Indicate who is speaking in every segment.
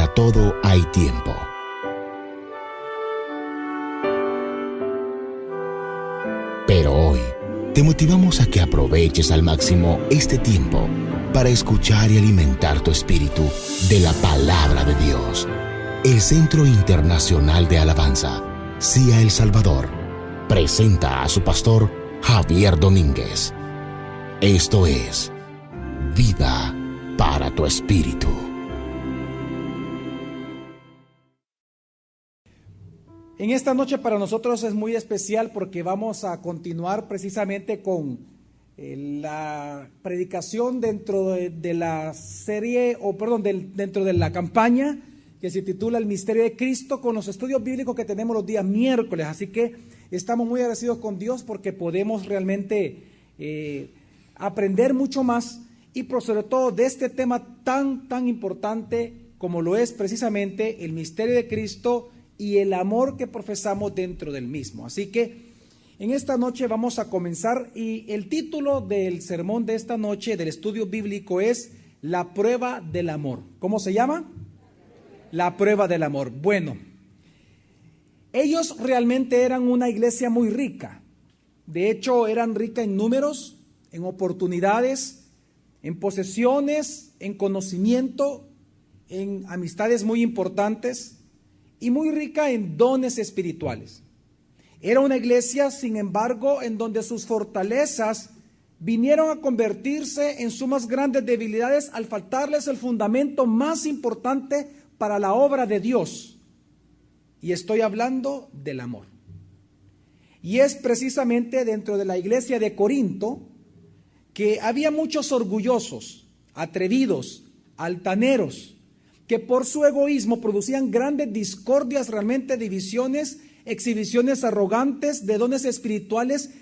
Speaker 1: Para todo hay tiempo. Pero hoy te motivamos a que aproveches al máximo este tiempo para escuchar y alimentar tu espíritu de la palabra de Dios. El Centro Internacional de Alabanza, CIA El Salvador, presenta a su pastor Javier Domínguez. Esto es Vida para tu Espíritu.
Speaker 2: En esta noche para nosotros es muy especial porque vamos a continuar precisamente con la predicación dentro de la serie, dentro de la campaña que se titula El Misterio de Cristo, con los estudios bíblicos que tenemos los días miércoles. Así que estamos muy agradecidos con Dios porque podemos realmente aprender mucho más y sobre todo de este tema tan importante como lo es precisamente el misterio de Cristo y el amor que profesamos dentro del mismo. Así que en esta noche vamos a comenzar y el título del sermón de esta noche del estudio bíblico es La prueba del amor. ¿Cómo se llama? La prueba del amor. Bueno, ellos realmente eran una iglesia muy rica. De hecho, eran rica en números, en oportunidades, en posesiones, en conocimiento, en amistades muy importantes y muy rica en dones espirituales. Era una iglesia, sin embargo, en donde sus fortalezas vinieron a convertirse en sus más grandes debilidades al faltarles el fundamento más importante para la obra de Dios. Y estoy hablando del amor. Y es precisamente dentro de la iglesia de Corinto que había muchos orgullosos, atrevidos, altaneros, que por su egoísmo producían grandes discordias, realmente divisiones, exhibiciones arrogantes de dones espirituales,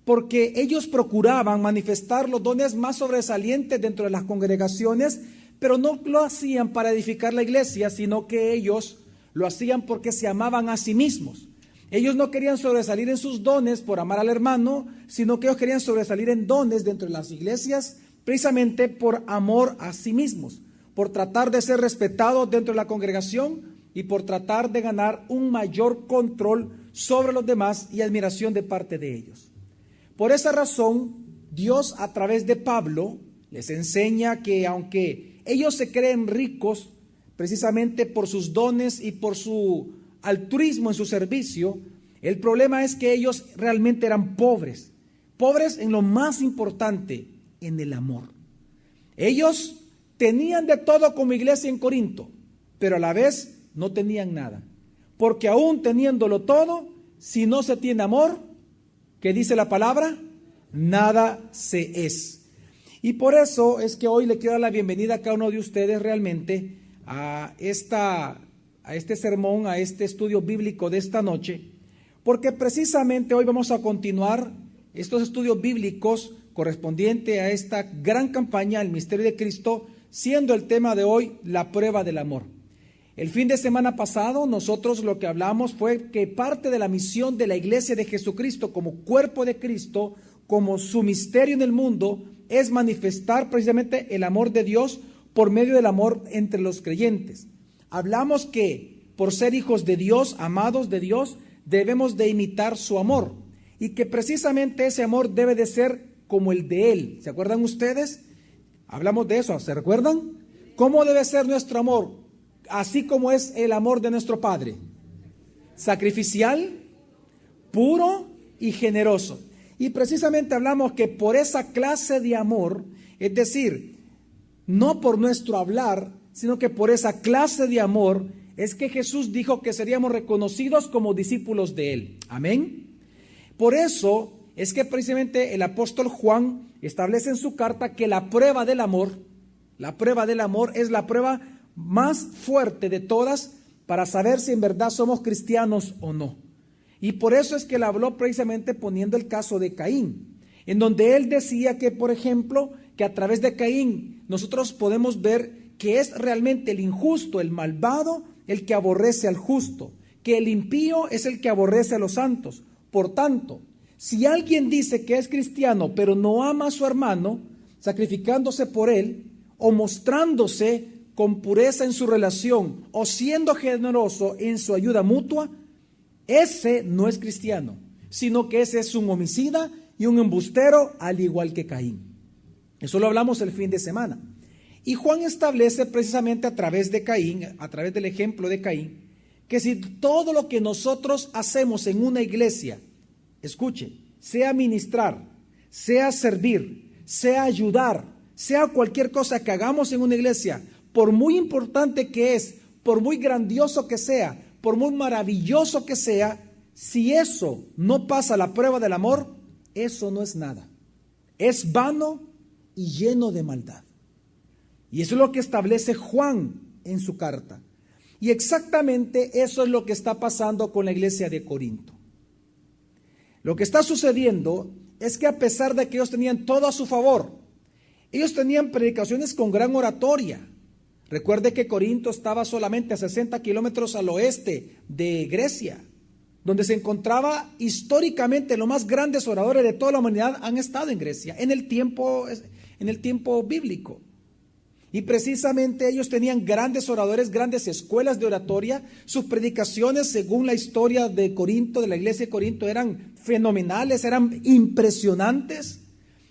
Speaker 2: porque ellos procuraban manifestar los dones más sobresalientes dentro de las congregaciones, pero no lo hacían para edificar la iglesia, sino que ellos lo hacían porque se amaban a sí mismos. Ellos no querían sobresalir en sus dones por amar al hermano, sino que ellos querían sobresalir en dones dentro de las iglesias, precisamente por amor a sí mismos, por tratar de ser respetados dentro de la congregación y por tratar de ganar un mayor control sobre los demás y admiración de parte de ellos. Por esa razón, Dios a través de Pablo les enseña que aunque ellos se creen ricos precisamente por sus dones y por su altruismo en su servicio, el problema es que ellos realmente eran pobres en lo más importante, en el amor. Ellos tenían de todo como iglesia en Corinto, pero a la vez no tenían nada. Porque aún teniéndolo todo, si no se tiene amor, ¿qué dice la palabra? Nada se es. Y por eso es que hoy le quiero dar la bienvenida a cada uno de ustedes realmente a este sermón, a este estudio bíblico de esta noche, porque precisamente hoy vamos a continuar estos estudios bíblicos correspondientes a esta gran campaña, el misterio de Cristo, siendo el tema de hoy la prueba del amor. El fin de semana pasado nosotros lo que hablamos fue que parte de la misión de la iglesia de Jesucristo como cuerpo de Cristo, como su misterio en el mundo, es manifestar precisamente el amor de Dios por medio del amor entre los creyentes. Hablamos que por ser hijos de Dios, amados de Dios, debemos de imitar su amor y que precisamente ese amor debe de ser como el de Él. ¿Se acuerdan ustedes? Hablamos de eso, ¿se recuerdan? ¿Cómo debe ser nuestro amor? Así como es el amor de nuestro Padre. Sacrificial, puro y generoso. Y precisamente hablamos que por esa clase de amor, es decir, no por nuestro hablar, sino que por esa clase de amor, es que Jesús dijo que seríamos reconocidos como discípulos de Él. Amén. Por eso es que precisamente el apóstol Juan establece en su carta que la prueba del amor es la prueba más fuerte de todas para saber si en verdad somos cristianos o no. Y por eso es que él habló precisamente poniendo el caso de Caín, en donde él decía que, por ejemplo, que a través de Caín nosotros podemos ver que es realmente el injusto, el malvado, el que aborrece al justo, que el impío es el que aborrece a los santos. Por tanto, si alguien dice que es cristiano, pero no ama a su hermano, sacrificándose por él o mostrándose con pureza en su relación o siendo generoso en su ayuda mutua, ese no es cristiano, sino que ese es un homicida y un embustero, al igual que Caín. Eso lo hablamos el fin de semana. Y Juan establece precisamente a través de Caín, a través del ejemplo de Caín, que si todo lo que nosotros hacemos en una iglesia, escuche, sea ministrar, sea servir, sea ayudar, sea cualquier cosa que hagamos en una iglesia, por muy importante que es, por muy grandioso que sea, por muy maravilloso que sea, si eso no pasa la prueba del amor, eso no es nada. Es vano y lleno de maldad. Y eso es lo que establece Juan en su carta. Y exactamente eso es lo que está pasando con la iglesia de Corinto. Lo que está sucediendo es que a pesar de que ellos tenían todo a su favor, ellos tenían predicaciones con gran oratoria. Recuerde que Corinto estaba solamente a 60 kilómetros al oeste de Grecia, donde se encontraba históricamente los más grandes oradores de toda la humanidad han estado en Grecia, en el tiempo bíblico. Y precisamente ellos tenían grandes oradores, grandes escuelas de oratoria. Sus predicaciones, según la historia de Corinto, de la iglesia de Corinto, eran fenomenales, eran impresionantes.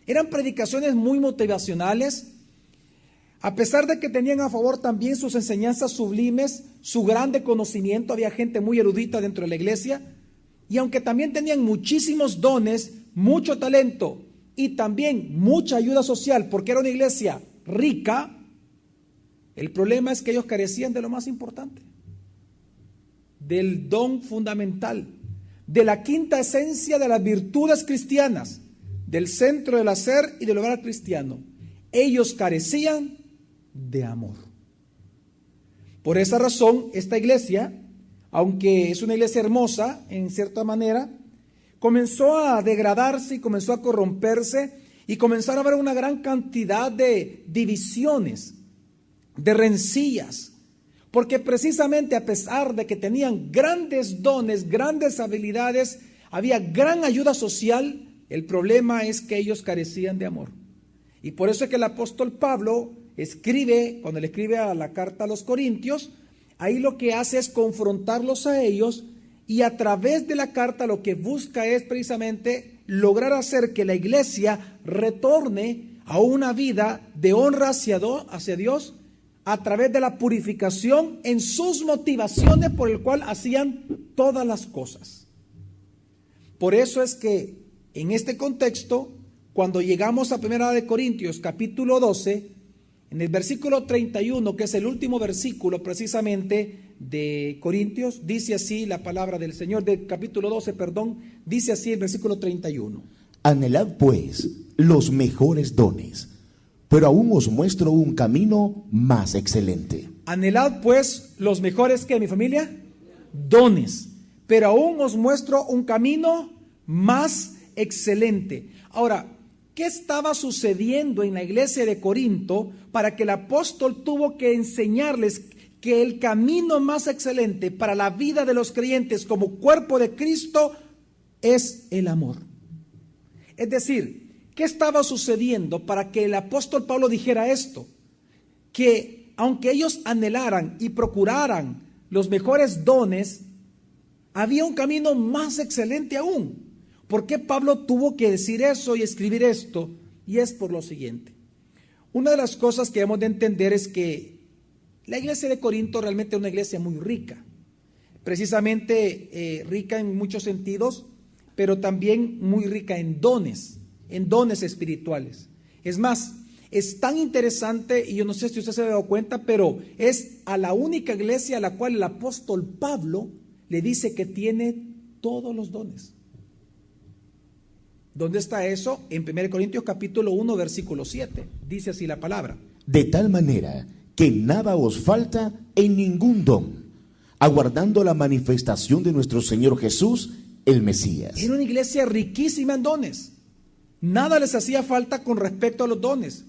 Speaker 2: Eran predicaciones muy motivacionales. A pesar de que tenían a favor también sus enseñanzas sublimes, su grande conocimiento, había gente muy erudita dentro de la iglesia. Y aunque también tenían muchísimos dones, mucho talento y también mucha ayuda social, porque era una iglesia rica, el problema es que ellos carecían de lo más importante, del don fundamental, de la quinta esencia de las virtudes cristianas, del centro del hacer y del obrar cristiano. Ellos carecían de amor. Por esa razón, esta iglesia, aunque es una iglesia hermosa en cierta manera, comenzó a degradarse y comenzó a corromperse y comenzaron a haber una gran cantidad de divisiones, de rencillas, porque precisamente a pesar de que tenían grandes dones, grandes habilidades, había gran ayuda social, el problema es que ellos carecían de amor. Y por eso es que el apóstol Pablo escribe, cuando le escribe a la carta a los Corintios, ahí lo que hace es confrontarlos a ellos y a través de la carta lo que busca es precisamente lograr hacer que la iglesia retorne a una vida de honra hacia Dios, a través de la purificación en sus motivaciones por el cual hacían todas las cosas. Por eso es que en este contexto, cuando llegamos a 1 de Corintios capítulo 12, en el versículo 31, que es el último versículo precisamente de Corintios, dice así la palabra del Señor, del capítulo 12, dice así el versículo 31.
Speaker 1: Anhelad pues los mejores dones, pero aún os muestro un camino más excelente.
Speaker 2: Anhelad pues los mejores, ¿qué, mi familia? Dones, pero aún os muestro un camino más excelente. Ahora, ¿qué estaba sucediendo en la iglesia de Corinto para que el apóstol tuvo que enseñarles que el camino más excelente para la vida de los creyentes como cuerpo de Cristo es el amor? Es decir, ¿qué estaba sucediendo para que el apóstol Pablo dijera esto? Que aunque ellos anhelaran y procuraran los mejores dones, había un camino más excelente aún. ¿Por qué Pablo tuvo que decir eso y escribir esto? Y es por lo siguiente. Una de las cosas que hemos de entender es que la iglesia de Corinto realmente es una iglesia muy rica. Precisamente rica en muchos sentidos, pero también muy rica en dones espirituales. Es más, es tan interesante, y yo no sé si usted se ha dado cuenta, pero es a la única iglesia a la cual el apóstol Pablo le dice que tiene todos los dones. ¿Dónde está eso? En 1 Corintios capítulo 1, versículo 7. Dice así la palabra.
Speaker 1: De tal manera que nada os falta en ningún don, aguardando la manifestación de nuestro Señor Jesús, el Mesías.
Speaker 2: Era una iglesia riquísima en dones. Nada les hacía falta con respecto a los dones.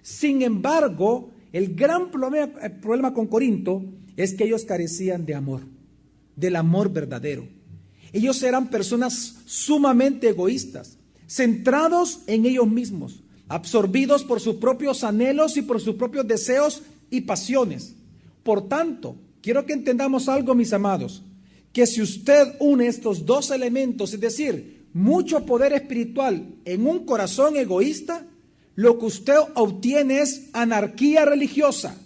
Speaker 2: Sin embargo, el gran problema con Corinto es que ellos carecían de amor, del amor verdadero. Ellos eran personas sumamente egoístas, centrados en ellos mismos, absorbidos por sus propios anhelos y por sus propios deseos y pasiones. Por tanto, quiero que entendamos algo, mis amados, que si usted une estos dos elementos, es decir, mucho poder espiritual en un corazón egoísta, lo que usted obtiene es anarquía religiosa,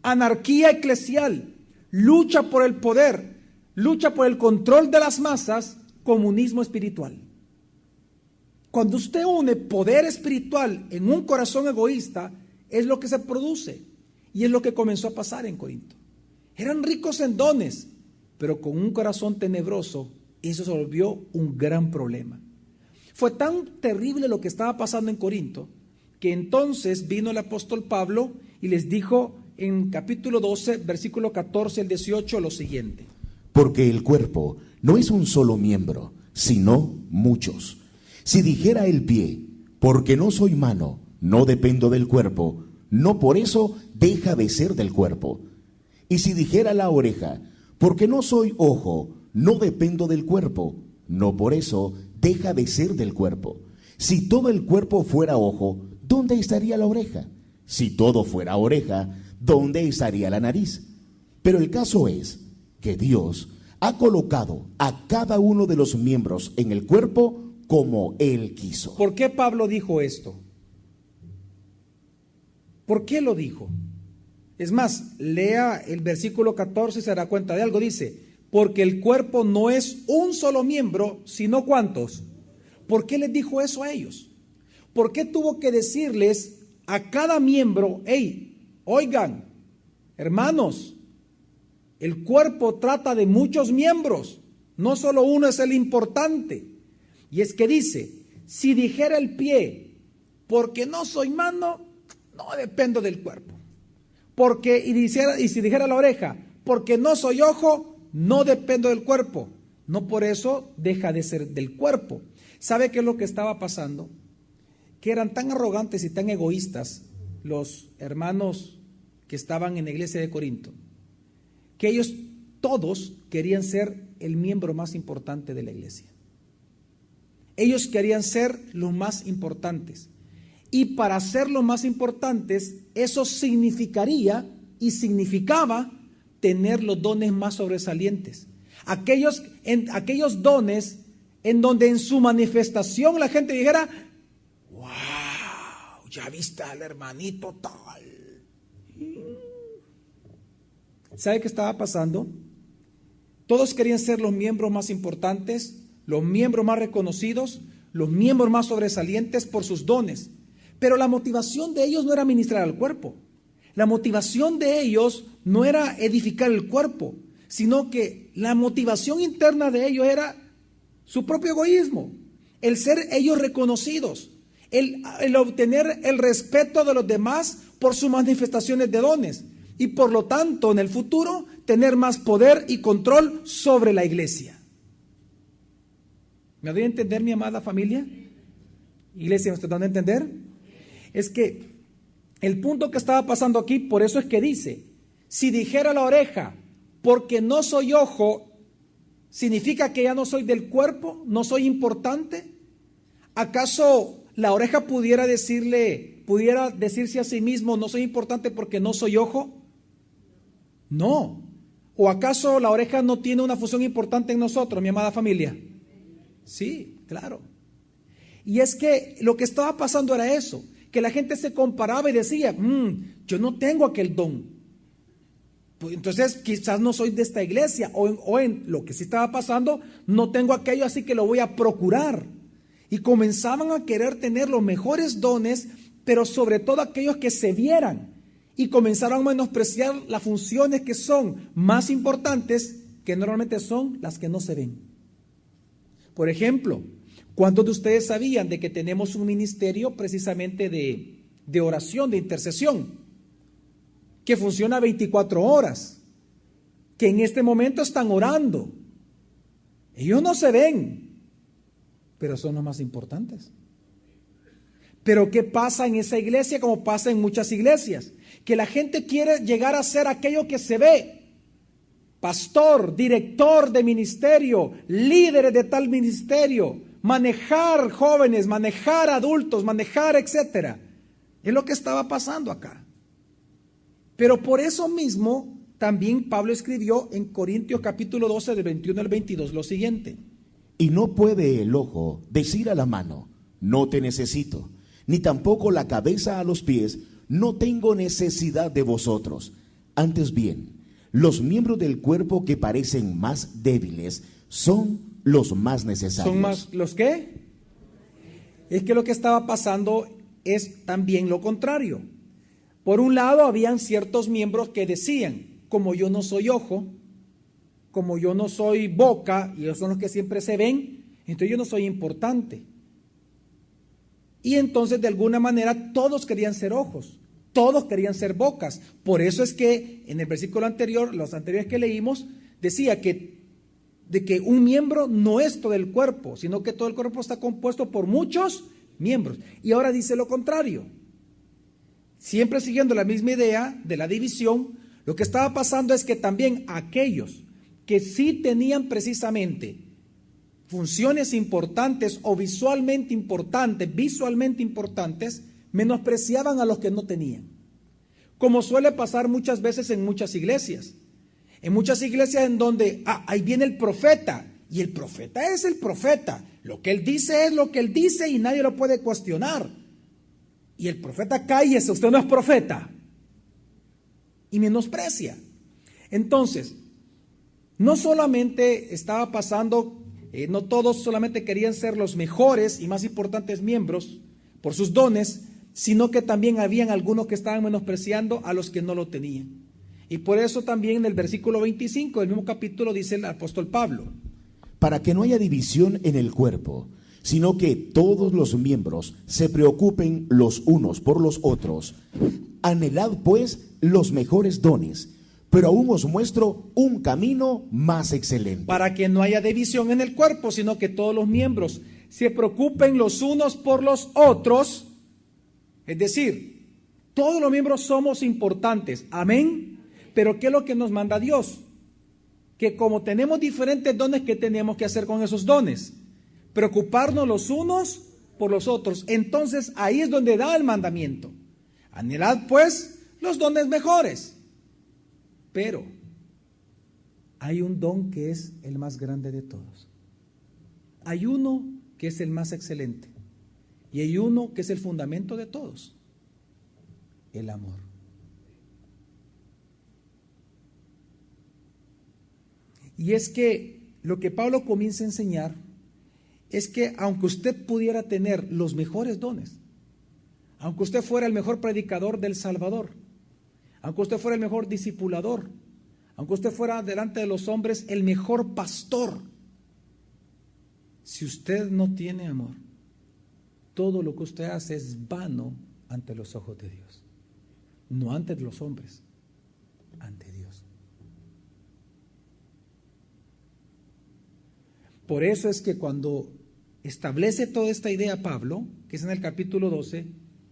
Speaker 2: anarquía eclesial, lucha por el poder, lucha por el control de las masas, comunismo espiritual. Cuando usted une poder espiritual en un corazón egoísta, es lo que se produce. Y es lo que comenzó a pasar en Corinto. Eran ricos en dones, pero con un corazón tenebroso, eso se volvió un gran problema. Fue tan terrible lo que estaba pasando en Corinto, que entonces vino el apóstol Pablo y les dijo en capítulo 12, versículo 14 al 18, lo siguiente.
Speaker 1: Porque el cuerpo no es un solo miembro, sino muchos. Si dijera el pie, porque no soy mano, no dependo del cuerpo, no por eso deja de ser del cuerpo. Y si dijera la oreja, porque no soy ojo, no dependo del cuerpo, no por eso deja de ser del cuerpo. Si todo el cuerpo fuera ojo, ¿dónde estaría la oreja? Si todo fuera oreja, ¿dónde estaría la nariz? Pero el caso es que Dios ha colocado a cada uno de los miembros en el cuerpo como Él quiso.
Speaker 2: ¿Por qué Pablo dijo esto? ¿Por qué lo dijo? Es más, lea el versículo 14 y se dará cuenta de algo. Dice, porque el cuerpo no es un solo miembro, sino ¿cuántos? ¿Por qué les dijo eso a ellos? ¿Por qué tuvo que decirles a cada miembro, hey, oigan, hermanos, el cuerpo trata de muchos miembros, no solo uno es el importante? Y es que dice, si dijera el pie, porque no soy mano, no dependo del cuerpo. Y si dijera la oreja, porque no soy ojo, no dependo del cuerpo. No por eso deja de ser del cuerpo. ¿Sabe qué es lo que estaba pasando? Que eran tan arrogantes y tan egoístas los hermanos que estaban en la iglesia de Corinto, que ellos todos querían ser el miembro más importante de la iglesia. Ellos querían ser los más importantes. Y para ser los más importantes, eso significaría y significaba tener los dones más sobresalientes. Aquellos dones en donde en su manifestación la gente dijera, wow, ya viste al hermanito tal. ¿Sabe qué estaba pasando? Todos querían ser los miembros más importantes, los miembros más reconocidos, los miembros más sobresalientes por sus dones. Pero la motivación de ellos no era ministrar al cuerpo. La motivación de ellos no era edificar el cuerpo, sino que la motivación interna de ellos era su propio egoísmo, el ser ellos reconocidos, el obtener el respeto de los demás por sus manifestaciones de dones y por lo tanto en el futuro tener más poder y control sobre la iglesia. ¿Me doy a entender, mi amada familia? Iglesia, ¿me estoy dando a entender? Es que el punto que estaba pasando aquí, por eso es que dice, si dijera la oreja, porque no soy ojo, ¿significa que ya no soy del cuerpo? ¿No soy importante? ¿Acaso la oreja pudiera decirse a sí mismo, no soy importante porque no soy ojo? No. ¿O acaso la oreja no tiene una función importante en nosotros, mi amada familia? Sí, claro. Y es que lo que estaba pasando era eso, que la gente se comparaba y decía, yo no tengo aquel don. Pues entonces quizás no soy de esta iglesia, o en lo que sí estaba pasando, no tengo aquello, así que lo voy a procurar. Y comenzaban a querer tener los mejores dones, pero sobre todo aquellos que se vieran. Y comenzaron a menospreciar las funciones que son más importantes, que normalmente son las que no se ven. Por ejemplo, ¿cuántos de ustedes sabían de que tenemos un ministerio precisamente de oración, de intercesión, que funciona 24 horas, que en este momento están orando? Ellos no se ven, pero son los más importantes. Pero ¿qué pasa en esa iglesia como pasa en muchas iglesias? Que la gente quiere llegar a ser aquello que se ve. Pastor, director de ministerio, líderes de tal ministerio, manejar jóvenes, manejar adultos, manejar etcétera. Es lo que estaba pasando acá. Pero por eso mismo también Pablo escribió en Corintios capítulo 12 del 21 al 22 lo siguiente.
Speaker 1: Y no puede el ojo decir a la mano, no te necesito, ni tampoco la cabeza a los pies, no tengo necesidad de vosotros. Antes bien, los miembros del cuerpo que parecen más débiles son los más necesarios.
Speaker 2: ¿Son más los qué? Es que lo que estaba pasando es también lo contrario. Por un lado, habían ciertos miembros que decían, como yo no soy ojo, como yo no soy boca, y ellos son los que siempre se ven, entonces yo no soy importante. Y entonces, de alguna manera, todos querían ser ojos, todos querían ser bocas. Por eso es que en el versículo anterior, los anteriores que leímos, decía que un miembro no es todo el cuerpo, sino que todo el cuerpo está compuesto por muchos miembros. Y ahora dice lo contrario. Siempre siguiendo la misma idea de la división, lo que estaba pasando es que también aquellos que sí tenían precisamente funciones importantes o visualmente importantes, menospreciaban a los que no tenían. Como suele pasar muchas veces en muchas iglesias. En muchas iglesias en donde, ahí viene el profeta, y el profeta es el profeta. Lo que él dice es lo que él dice y nadie lo puede cuestionar. Y el profeta cállese, usted no es profeta. Y menosprecia. Entonces, no solamente estaba pasando, no todos solamente querían ser los mejores y más importantes miembros por sus dones, sino que también habían algunos que estaban menospreciando a los que no lo tenían. Y por eso también en el versículo 25 del mismo capítulo dice el apóstol Pablo:
Speaker 1: para que no haya división en el cuerpo, sino que todos los miembros se preocupen los unos por los otros. Anhelad pues los mejores dones, pero aún os muestro un camino más excelente.
Speaker 2: Para que no haya división en el cuerpo, sino que todos los miembros se preocupen los unos por los otros. Es decir, todos los miembros somos importantes. Amén. Pero ¿qué es lo que nos manda Dios? Que como tenemos diferentes dones, ¿qué tenemos que hacer con esos dones? Preocuparnos los unos por los otros. Entonces ahí es donde da el mandamiento. Anhelad pues los dones mejores. Pero hay un don que es el más grande de todos. Hay uno que es el más excelente. Y hay uno que es el fundamento de todos. El amor. Y es que lo que Pablo comienza a enseñar es que aunque usted pudiera tener los mejores dones, aunque usted fuera el mejor predicador del Salvador, aunque usted fuera el mejor discipulador, aunque usted fuera delante de los hombres el mejor pastor, si usted no tiene amor, todo lo que usted hace es vano ante los ojos de Dios. No ante los hombres, ante Dios. Por eso es que cuando establece toda esta idea Pablo, que es en el capítulo 12,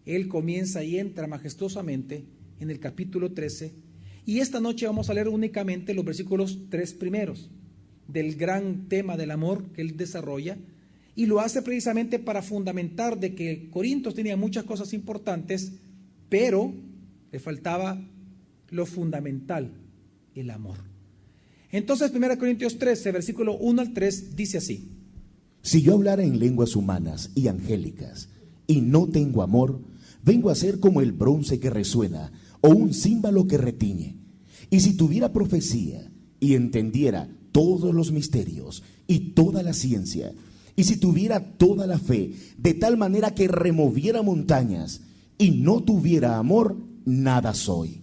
Speaker 2: él comienza y entra majestuosamente en el capítulo 13, y esta noche vamos a leer únicamente los versículos 3 primeros del gran tema del amor que él desarrolla, y lo hace precisamente para fundamentar de que Corintios tenía muchas cosas importantes, pero le faltaba lo fundamental, el amor. Entonces 1 Corintios 13, versículo 1 al 3, dice así:
Speaker 1: si yo hablara en lenguas humanas y angélicas, y no tengo amor, vengo a ser como el bronce que resuena, o un címbalo que retiñe. Y si tuviera profecía, y entendiera todos los misterios, y toda la ciencia, y si tuviera toda la fe, de tal manera que removiera montañas, y no tuviera amor, nada soy.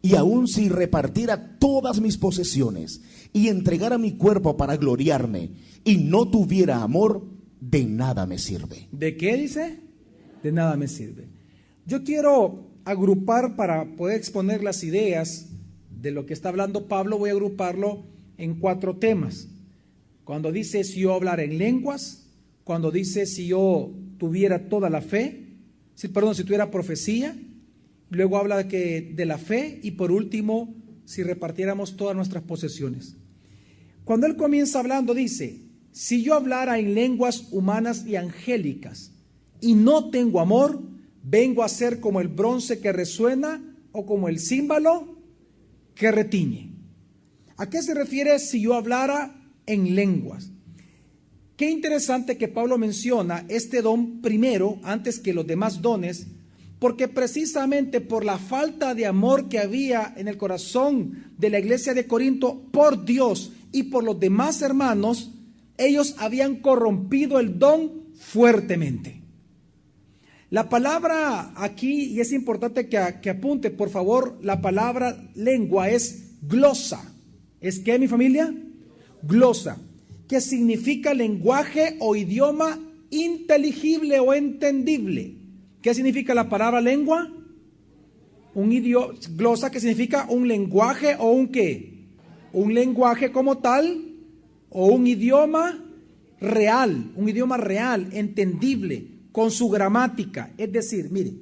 Speaker 1: Y aun si repartiera todas mis posesiones y entregara mi cuerpo para gloriarme y no tuviera amor, de nada me sirve.
Speaker 2: ¿De qué dice? De nada me sirve. Yo quiero agrupar, para poder exponer las ideas de lo que está hablando Pablo, voy a agruparlo en 4 temas. Cuando dice si yo hablara en lenguas, cuando dice si yo tuviera toda la fe, si tuviera profecía. Luego habla de la fe y por último, si repartiéramos todas nuestras posesiones. Cuando él comienza hablando dice, si yo hablara en lenguas humanas y angélicas y no tengo amor, vengo a ser como el bronce que resuena o como el címbalo que retiñe. ¿A qué se refiere si yo hablara en lenguas? Qué interesante que Pablo menciona este don primero, antes que los demás dones, porque precisamente por la falta de amor que había en el corazón de la iglesia de Corinto por Dios y por los demás hermanos, ellos habían corrompido el don fuertemente. La palabra aquí, y es importante que apunte por favor, la palabra lengua es glosa. ¿Es qué, mi familia? Glosa, que significa lenguaje o idioma inteligible o entendible. ¿Qué significa la palabra lengua? Un idioma, glosa, que significa un lenguaje o un qué. Un lenguaje como tal o un idioma real, entendible, con su gramática. Es decir, mire,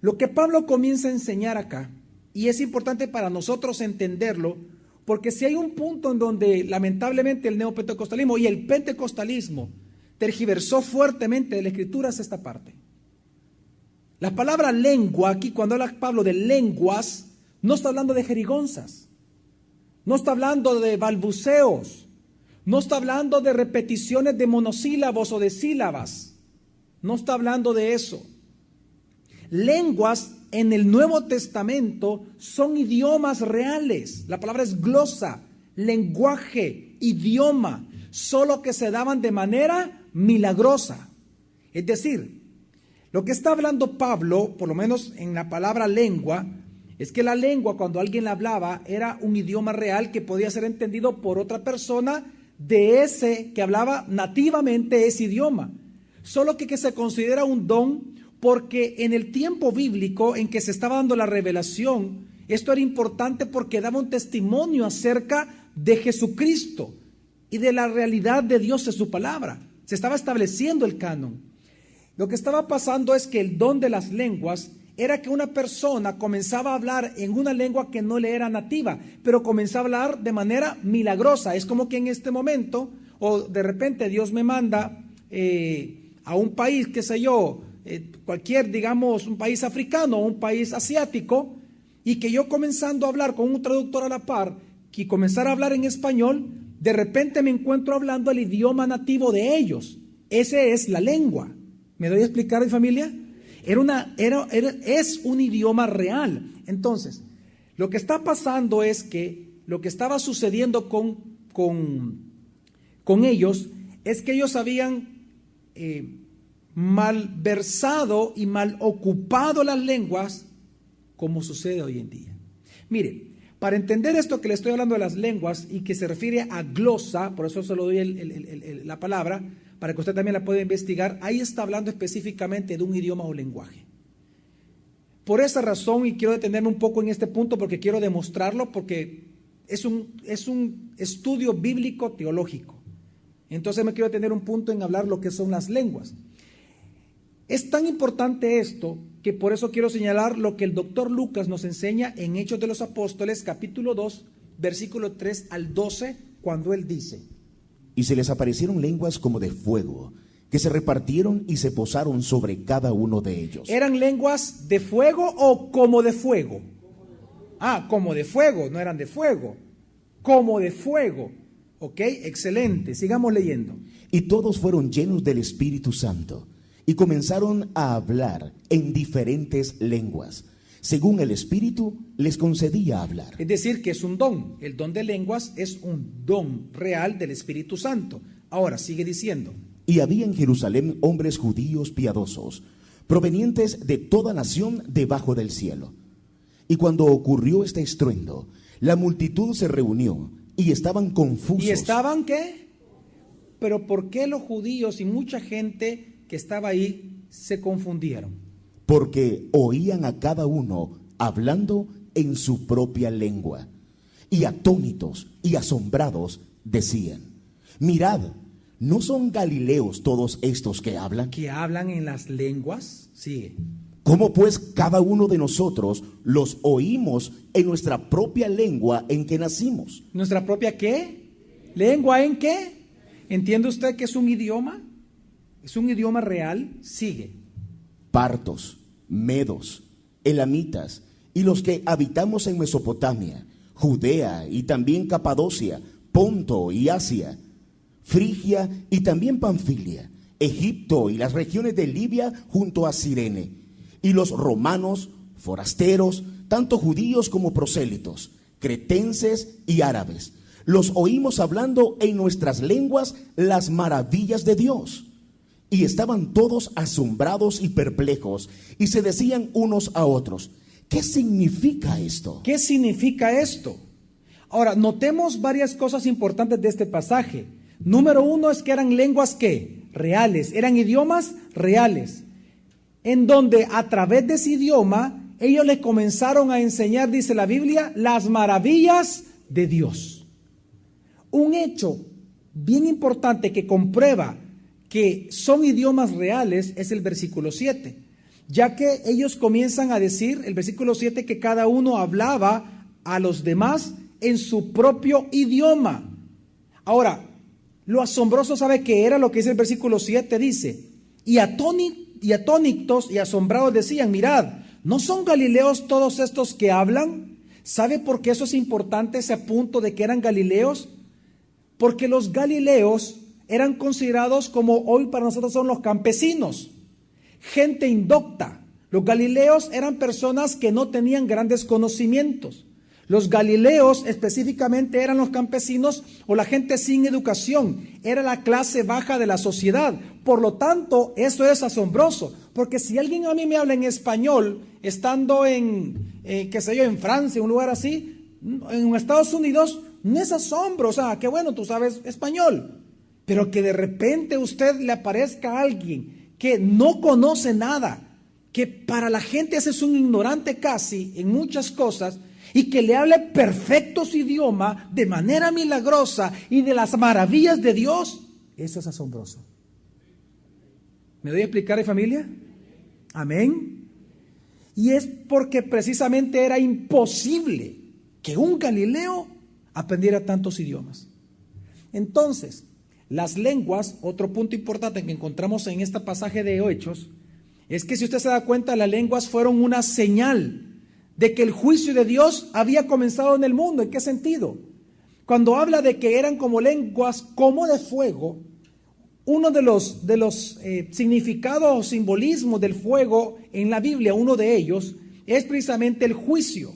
Speaker 2: lo que Pablo comienza a enseñar acá, y es importante para nosotros entenderlo, porque si hay un punto en donde lamentablemente el neopentecostalismo y el pentecostalismo tergiversó fuertemente de la escritura, es esta parte. La palabra lengua, aquí cuando habla Pablo de lenguas, no está hablando de jerigonzas, no está hablando de balbuceos, no está hablando de repeticiones de monosílabos o de sílabas, no está hablando de eso. Lenguas en el Nuevo Testamento son idiomas reales. La palabra es glosa, lenguaje, idioma, solo que se daban de manera milagrosa. Es decir, lo que está hablando Pablo, por lo menos en la palabra lengua, es que la lengua, cuando alguien la hablaba, era un idioma real que podía ser entendido por otra persona de ese que hablaba nativamente ese idioma. Solo que se considera un don porque en el tiempo bíblico en que se estaba dando la revelación, esto era importante porque daba un testimonio acerca de Jesucristo y de la realidad de Dios en su palabra. Se estaba estableciendo el canon. Lo que estaba pasando es que el don de las lenguas era que una persona comenzaba a hablar en una lengua que no le era nativa, pero comenzaba a hablar de manera milagrosa. Es como que en este momento, o de repente Dios me manda a un país, qué sé yo, cualquier, digamos, un país africano o un país asiático, y que yo comenzando a hablar con un traductor a la par, y comenzar a hablar en español, de repente me encuentro hablando el idioma nativo de ellos. Ese es la lengua. ¿Me doy a explicar, mi familia? Es un idioma real. Entonces, lo que está pasando es que lo que estaba sucediendo con ellos es que ellos habían malversado y mal ocupado las lenguas, como sucede hoy en día. Mire, para entender esto que le estoy hablando de las lenguas y que se refiere a glosa, por eso se lo doy la palabra, para que usted también la pueda investigar, ahí está hablando específicamente de un idioma o lenguaje. Por esa razón, y quiero detenerme un poco en este punto porque quiero demostrarlo, porque es un estudio bíblico teológico. Entonces me quiero detener un punto en hablar lo que son las lenguas. Es tan importante esto que por eso quiero señalar lo que el doctor Lucas nos enseña en Hechos de los Apóstoles, capítulo 2, versículo 3 al 12, cuando él dice:
Speaker 1: y se les aparecieron lenguas como de fuego, que se repartieron y se posaron sobre cada uno de ellos.
Speaker 2: ¿Eran lenguas de fuego o como de fuego? Ah, como de fuego, no eran de fuego. Como de fuego. Ok, excelente. Sigamos leyendo.
Speaker 1: Y todos fueron llenos del Espíritu Santo y comenzaron a hablar en diferentes lenguas, según el Espíritu les concedía hablar.
Speaker 2: Es decir, que es un don. El don de lenguas es un don real del Espíritu Santo. Ahora, sigue diciendo.
Speaker 1: Y había en Jerusalén hombres judíos piadosos, provenientes de toda nación debajo del cielo. Y cuando ocurrió este estruendo, la multitud se reunió y estaban confusos.
Speaker 2: ¿Y estaban qué? Pero ¿por qué los judíos y mucha gente que estaba ahí se confundieron?
Speaker 1: Porque oían a cada uno hablando en su propia lengua. Y atónitos y asombrados decían: mirad, ¿no son galileos todos estos que hablan?
Speaker 2: ¿Que hablan en las lenguas? Sigue.
Speaker 1: ¿Cómo pues cada uno de nosotros los oímos en nuestra propia lengua en que nacimos?
Speaker 2: ¿Nuestra propia qué? ¿Lengua en qué? ¿Entiende usted que es un idioma? ¿Es un idioma real? Sigue.
Speaker 1: Partos, medos, elamitas
Speaker 3: y los que habitamos en Mesopotamia, Judea y también Capadocia, Ponto y Asia, Frigia y también Panfilia, Egipto y las regiones de Libia junto a Cirene, y los romanos, forasteros, tanto judíos como prosélitos, cretenses y árabes, los oímos hablando en nuestras lenguas las maravillas de Dios. Y estaban todos asombrados y perplejos, y se decían unos a otros: ¿qué significa esto?
Speaker 2: ¿Qué significa esto? Ahora, notemos varias cosas importantes de este pasaje. Número uno es que eran lenguas ¿qué? Reales, eran idiomas reales, en donde a través de ese idioma ellos les comenzaron a enseñar, dice la Biblia, las maravillas de Dios. Un hecho bien importante que comprueba que son idiomas reales es el versículo 7, ya que ellos comienzan a decir, el versículo 7, que cada uno hablaba a los demás en su propio idioma. Ahora, lo asombroso, ¿sabe qué era lo que dice el versículo 7? Dice, y atónitos y asombrados decían: mirad, ¿no son galileos todos estos que hablan? ¿Sabe por qué eso es importante, ese punto de que eran galileos? Porque los galileos eran considerados como hoy para nosotros son los campesinos, gente indocta. Los galileos eran personas que no tenían grandes conocimientos. Los galileos específicamente eran los campesinos o la gente sin educación, era la clase baja de la sociedad. Por lo tanto, eso es asombroso, porque si alguien a mí me habla en español, estando qué sé yo, en Francia, un lugar así, en Estados Unidos, no es asombro, o sea, qué bueno, tú sabes español. Pero que de repente a usted le aparezca alguien que no conoce nada, que para la gente ese es un ignorante casi en muchas cosas, y que le hable perfecto su idioma de manera milagrosa y de las maravillas de Dios, eso es asombroso. ¿Me doy a explicar, familia? Amén. Y es porque precisamente era imposible que un galileo aprendiera tantos idiomas. Entonces, las lenguas, otro punto importante que encontramos en este pasaje de Hechos, es que si usted se da cuenta, las lenguas fueron una señal de que el juicio de Dios había comenzado en el mundo. ¿En qué sentido? Cuando habla de que eran como lenguas como de fuego, uno de los significados o simbolismos del fuego en la Biblia, uno de ellos, es precisamente el juicio.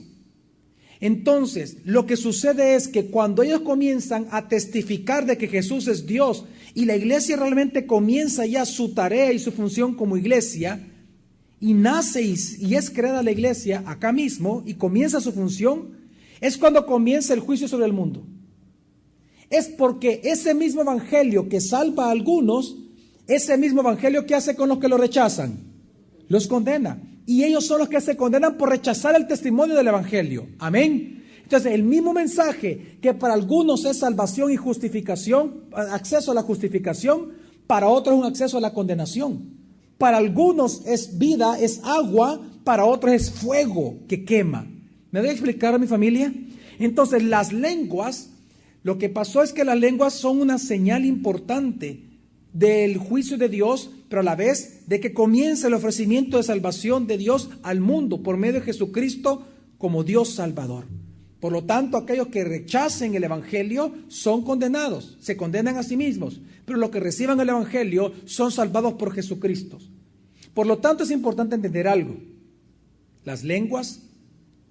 Speaker 2: Entonces, lo que sucede es que cuando ellos comienzan a testificar de que Jesús es Dios y la iglesia realmente comienza ya su tarea y su función como iglesia, y nace y es creada la iglesia acá mismo y comienza su función, es cuando comienza el juicio sobre el mundo. Es porque ese mismo evangelio que salva a algunos, ese mismo evangelio que hace con los que lo rechazan, los condena. Y ellos son los que se condenan por rechazar el testimonio del evangelio. Amén. Entonces, el mismo mensaje que para algunos es salvación y justificación, acceso a la justificación, para otros es un acceso a la condenación. Para algunos es vida, es agua, para otros es fuego que quema. ¿Me voy a explicar a mi familia? Entonces, las lenguas, lo que pasó es que las lenguas son una señal importante del juicio de Dios, pero a la vez de que comienza el ofrecimiento de salvación de Dios al mundo por medio de Jesucristo como Dios Salvador. Por lo tanto, aquellos que rechacen el evangelio son condenados, se condenan a sí mismos, pero los que reciban el evangelio son salvados por Jesucristo. Por lo tanto, es importante entender algo. Las lenguas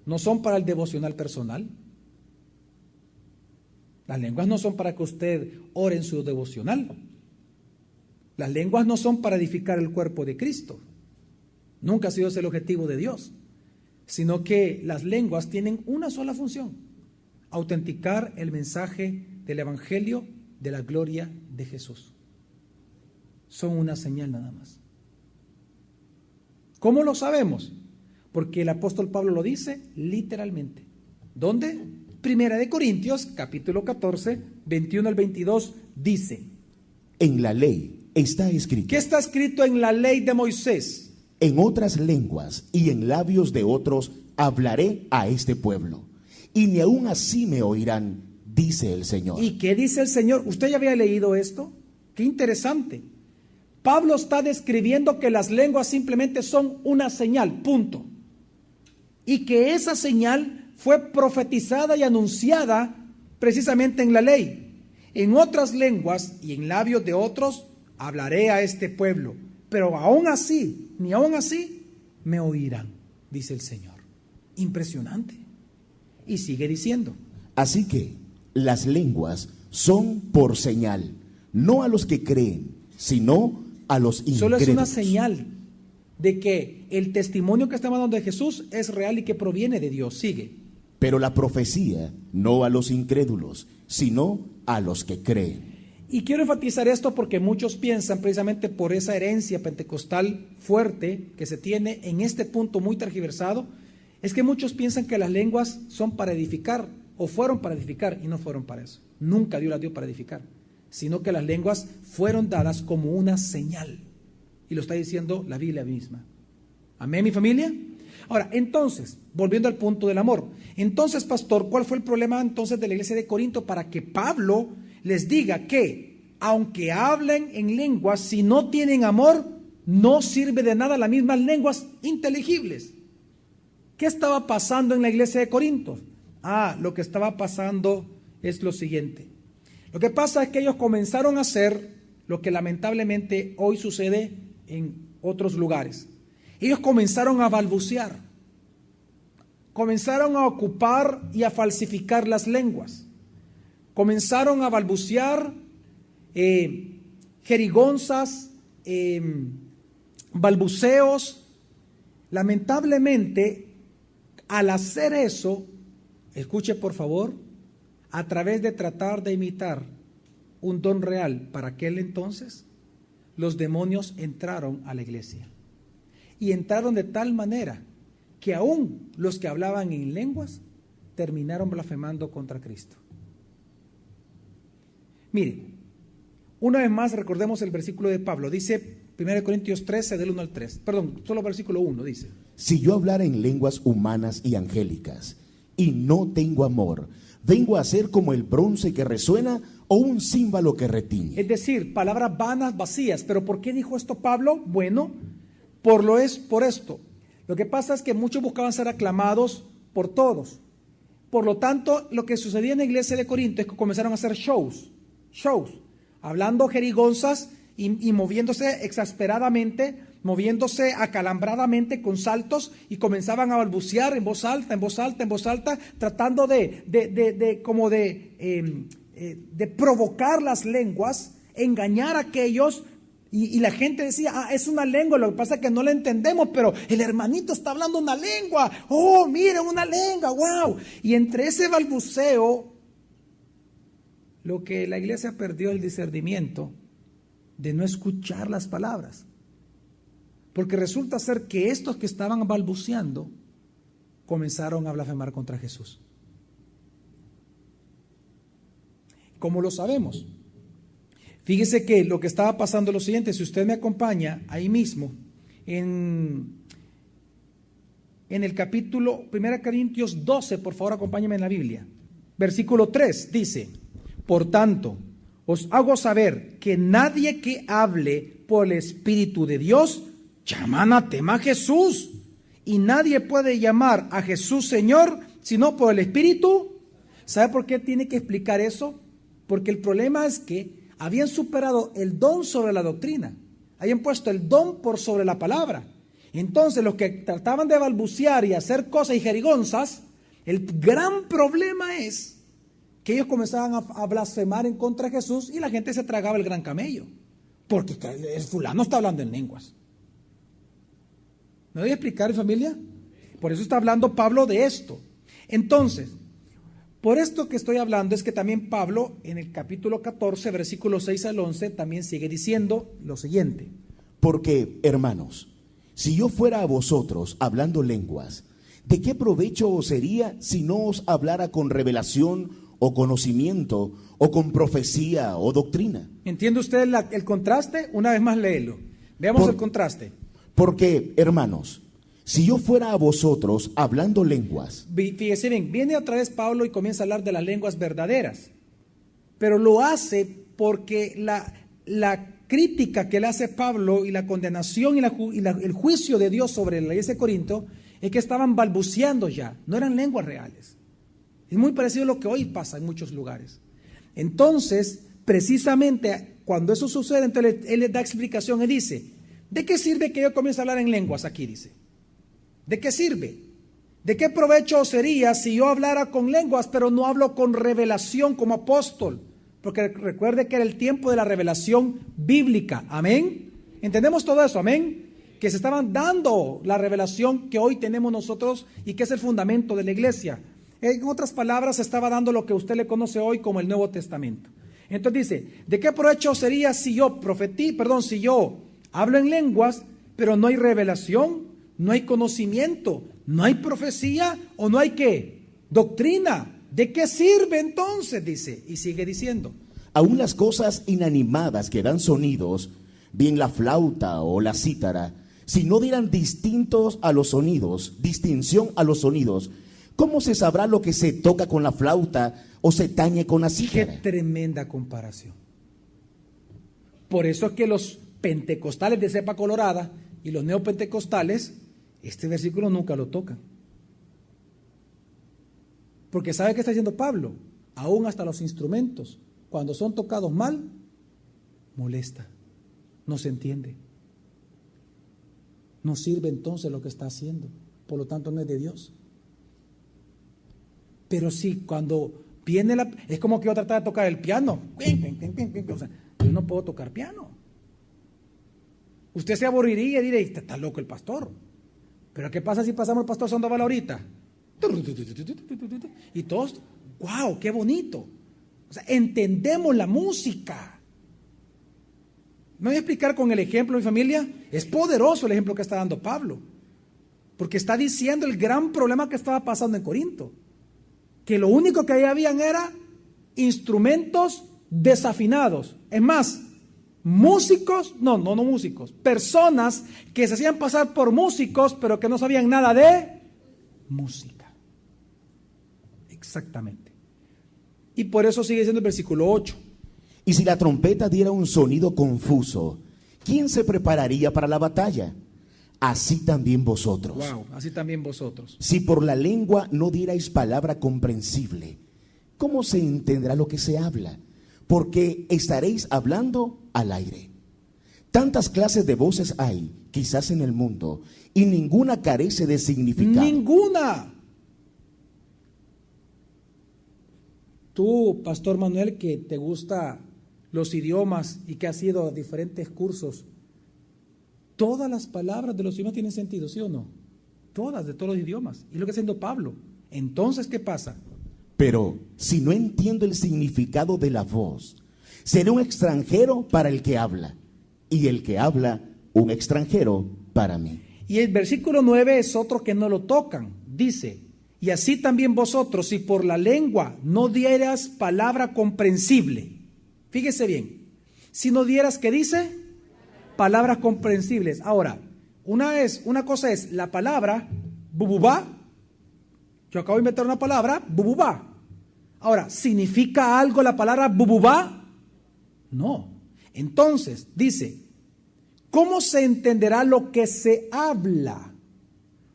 Speaker 2: no son para el devocional personal. Las lenguas no son para que usted ore en su devocional. Las lenguas no son para edificar el cuerpo de Cristo. Nunca ha sido ese el objetivo de Dios. Sino que las lenguas tienen una sola función: autenticar el mensaje del evangelio de la gloria de Jesús. Son una señal nada más. ¿Cómo lo sabemos? Porque el apóstol Pablo lo dice literalmente. ¿Dónde? Primera de Corintios, capítulo 14, 21 al 22, dice:
Speaker 3: en la ley está escrito.
Speaker 2: ¿Qué está escrito en la ley de Moisés?
Speaker 3: En otras lenguas y en labios de otros hablaré a este pueblo, y ni aun así me oirán, dice el Señor.
Speaker 2: ¿Y qué dice el Señor? ¿Usted ya había leído esto? Qué interesante. Pablo está describiendo que las lenguas simplemente son una señal, punto. y que esa señal fue profetizada y anunciada precisamente en la ley. En otras lenguas y en labios de otros hablaré a este pueblo, pero aún así, ni aún así, me oirán, dice el Señor. Impresionante. Y sigue diciendo.
Speaker 3: Así que las lenguas son por señal, no a los que creen, sino a los incrédulos.
Speaker 2: Solo es una señal de que el testimonio que estamos dando de Jesús es real y que proviene de Dios. Sigue.
Speaker 3: Pero la profecía no a los incrédulos, sino a los que creen.
Speaker 2: Y quiero enfatizar esto porque muchos piensan, precisamente por esa herencia pentecostal fuerte que se tiene en este punto muy tergiversado, es que muchos piensan que las lenguas son para edificar o fueron para edificar, y no fueron para eso. Nunca Dios las dio para edificar, sino que las lenguas fueron dadas como una señal. Y lo está diciendo la Biblia misma. ¿Amén, mi familia? Ahora, entonces, volviendo al punto del amor. Entonces, pastor, ¿cuál fue el problema entonces de la iglesia de Corinto para que Pablo les diga que, aunque hablen en lenguas, si no tienen amor, no sirve de nada las mismas lenguas inteligibles? ¿Qué estaba pasando en la iglesia de Corinto? Lo que estaba pasando es lo siguiente. Lo que pasa es que ellos comenzaron a hacer lo que lamentablemente hoy sucede en otros lugares. Ellos comenzaron a balbucear, comenzaron a ocupar y a falsificar las lenguas, comenzaron a balbucear jerigonzas, balbuceos. Lamentablemente, al hacer eso, escuche por favor, a través de tratar de imitar un don real para aquel entonces, los demonios entraron a la iglesia. Y entraron de tal manera que aún los que hablaban en lenguas terminaron blasfemando contra Cristo. Miren, una vez más recordemos el versículo de Pablo. Dice 1 Corintios 13, del 1 al 3. Perdón, solo versículo 1 dice.
Speaker 3: Si yo hablara en lenguas humanas y angélicas y no tengo amor, vengo a ser como el bronce que resuena o un címbalo que retiñe.
Speaker 2: Es decir, palabras vanas, vacías. ¿Pero por qué dijo esto Pablo? Bueno, por esto. Lo que pasa es que muchos buscaban ser aclamados por todos. Por lo tanto, lo que sucedía en la iglesia de Corinto es que comenzaron a hacer shows, hablando jerigonzas y moviéndose exasperadamente, moviéndose acalambradamente con saltos, y comenzaban a balbucear en voz alta, tratando de provocar las lenguas, engañar a aquellos. Y la gente decía, es una lengua, lo que pasa es que no la entendemos, pero el hermanito está hablando una lengua. Oh, miren, una lengua, wow. Y entre ese balbuceo, lo que la iglesia perdió el discernimiento de no escuchar las palabras. Porque resulta ser que estos que estaban balbuceando comenzaron a blasfemar contra Jesús. ¿Cómo lo sabemos? Fíjese que lo que estaba pasando es lo siguiente. Si usted me acompaña ahí mismo en el capítulo 1 Corintios 12, por favor acompáñeme en la Biblia. Versículo 3 dice: por tanto, os hago saber que nadie que hable por el Espíritu de Dios llama anatema a Jesús, y nadie puede llamar a Jesús Señor sino por el Espíritu. ¿Sabe por qué tiene que explicar eso? Porque el problema es que habían superado el don sobre la doctrina, habían puesto el don por sobre la palabra. Entonces los que trataban de balbucear y hacer cosas y jerigonzas, el gran problema es que ellos comenzaban a blasfemar en contra de Jesús, y la gente se tragaba el gran camello, porque el fulano está hablando en lenguas. ¿Me voy a explicar, familia? Por eso está hablando Pablo de esto. Entonces, por esto que estoy hablando es que también Pablo en el capítulo 14, versículos 6 al 11, también sigue diciendo lo siguiente.
Speaker 3: Porque, hermanos, si yo fuera a vosotros hablando lenguas, ¿de qué provecho os sería si no os hablara con revelación o conocimiento o con profecía o doctrina?
Speaker 2: ¿Entiende usted el contraste? Una vez más léelo. Veamos el contraste.
Speaker 3: Porque, hermanos, si yo fuera a vosotros hablando lenguas.
Speaker 2: Fíjese bien, viene otra vez Pablo y comienza a hablar de las lenguas verdaderas, pero lo hace porque la crítica que le hace Pablo y la condenación y el juicio de Dios sobre la iglesia de Corinto es que estaban balbuceando ya, no eran lenguas reales. Es muy parecido a lo que hoy pasa en muchos lugares. Entonces, precisamente cuando eso sucede, entonces él les da explicación y dice, ¿de qué sirve que yo comience a hablar en lenguas aquí? Dice, ¿de qué sirve? ¿De qué provecho sería si yo hablara con lenguas, pero no hablo con revelación como apóstol? Porque recuerde que era el tiempo de la revelación bíblica. Amén. ¿Entendemos todo eso? Amén. Que se estaban dando la revelación que hoy tenemos nosotros y que es el fundamento de la iglesia. En otras palabras, se estaba dando lo que usted le conoce hoy como el Nuevo Testamento. Entonces dice, ¿de qué provecho sería si yo si yo hablo en lenguas, pero no hay revelación, no hay conocimiento, no hay profecía o no hay qué? Doctrina. ¿De qué sirve entonces? Dice, y sigue diciendo.
Speaker 3: Aún las cosas inanimadas que dan sonidos, bien la flauta o la cítara, si no dieran distinción a los sonidos, ¿cómo se sabrá lo que se toca con la flauta o se tañe con la cítara?
Speaker 2: Qué tremenda comparación. Por eso es que los pentecostales de cepa colorada y los neopentecostales, este versículo nunca lo tocan. Porque ¿sabe qué está diciendo Pablo? Aún hasta los instrumentos, cuando son tocados mal, molesta, no se entiende. No sirve entonces lo que está haciendo, por lo tanto no es de Dios. Pero sí, cuando viene es como que yo trataba de tocar el piano. O sea, yo no puedo tocar piano. Usted se aburriría y diría, está loco el pastor. Pero ¿qué pasa si pasamos el pastor Sandoval ahorita? Y todos, wow, qué bonito. O sea, entendemos la música. Me voy a explicar con el ejemplo de mi familia. Es poderoso el ejemplo que está dando Pablo, porque está diciendo el gran problema que estaba pasando en Corinto, que lo único que ahí habían era instrumentos desafinados. Es más, músicos, no músicos, personas que se hacían pasar por músicos, pero que no sabían nada de música. Exactamente. Y por eso sigue diciendo el versículo 8.
Speaker 3: Y si la trompeta diera un sonido confuso, ¿quién se prepararía para la batalla? Así también vosotros.
Speaker 2: Wow, así también vosotros.
Speaker 3: Si por la lengua no dierais palabra comprensible, ¿cómo se entenderá lo que se habla? Porque estaréis hablando al aire. Tantas clases de voces hay, quizás en el mundo, y ninguna carece de significado.
Speaker 2: ¡Ninguna! Tú, Pastor Manuel, que te gusta los idiomas y que has ido a diferentes cursos, todas las palabras de los idiomas tienen sentido, ¿sí o no? Todas, de todos los idiomas. Y lo que está haciendo Pablo. Entonces, ¿qué pasa?
Speaker 3: Pero si no entiendo el significado de la voz, seré un extranjero para el que habla, y el que habla, un extranjero para mí.
Speaker 2: Y el versículo 9 es otro que no lo tocan. Dice, y así también vosotros, si por la lengua no dieras palabra comprensible. Fíjese bien, si no dieras, ¿qué dice? Palabras comprensibles. Ahora, una cosa es la palabra bububá. Yo acabo de inventar una palabra, bububá. Ahora, ¿significa algo la palabra bububá? No. Entonces, dice, ¿cómo se entenderá lo que se habla?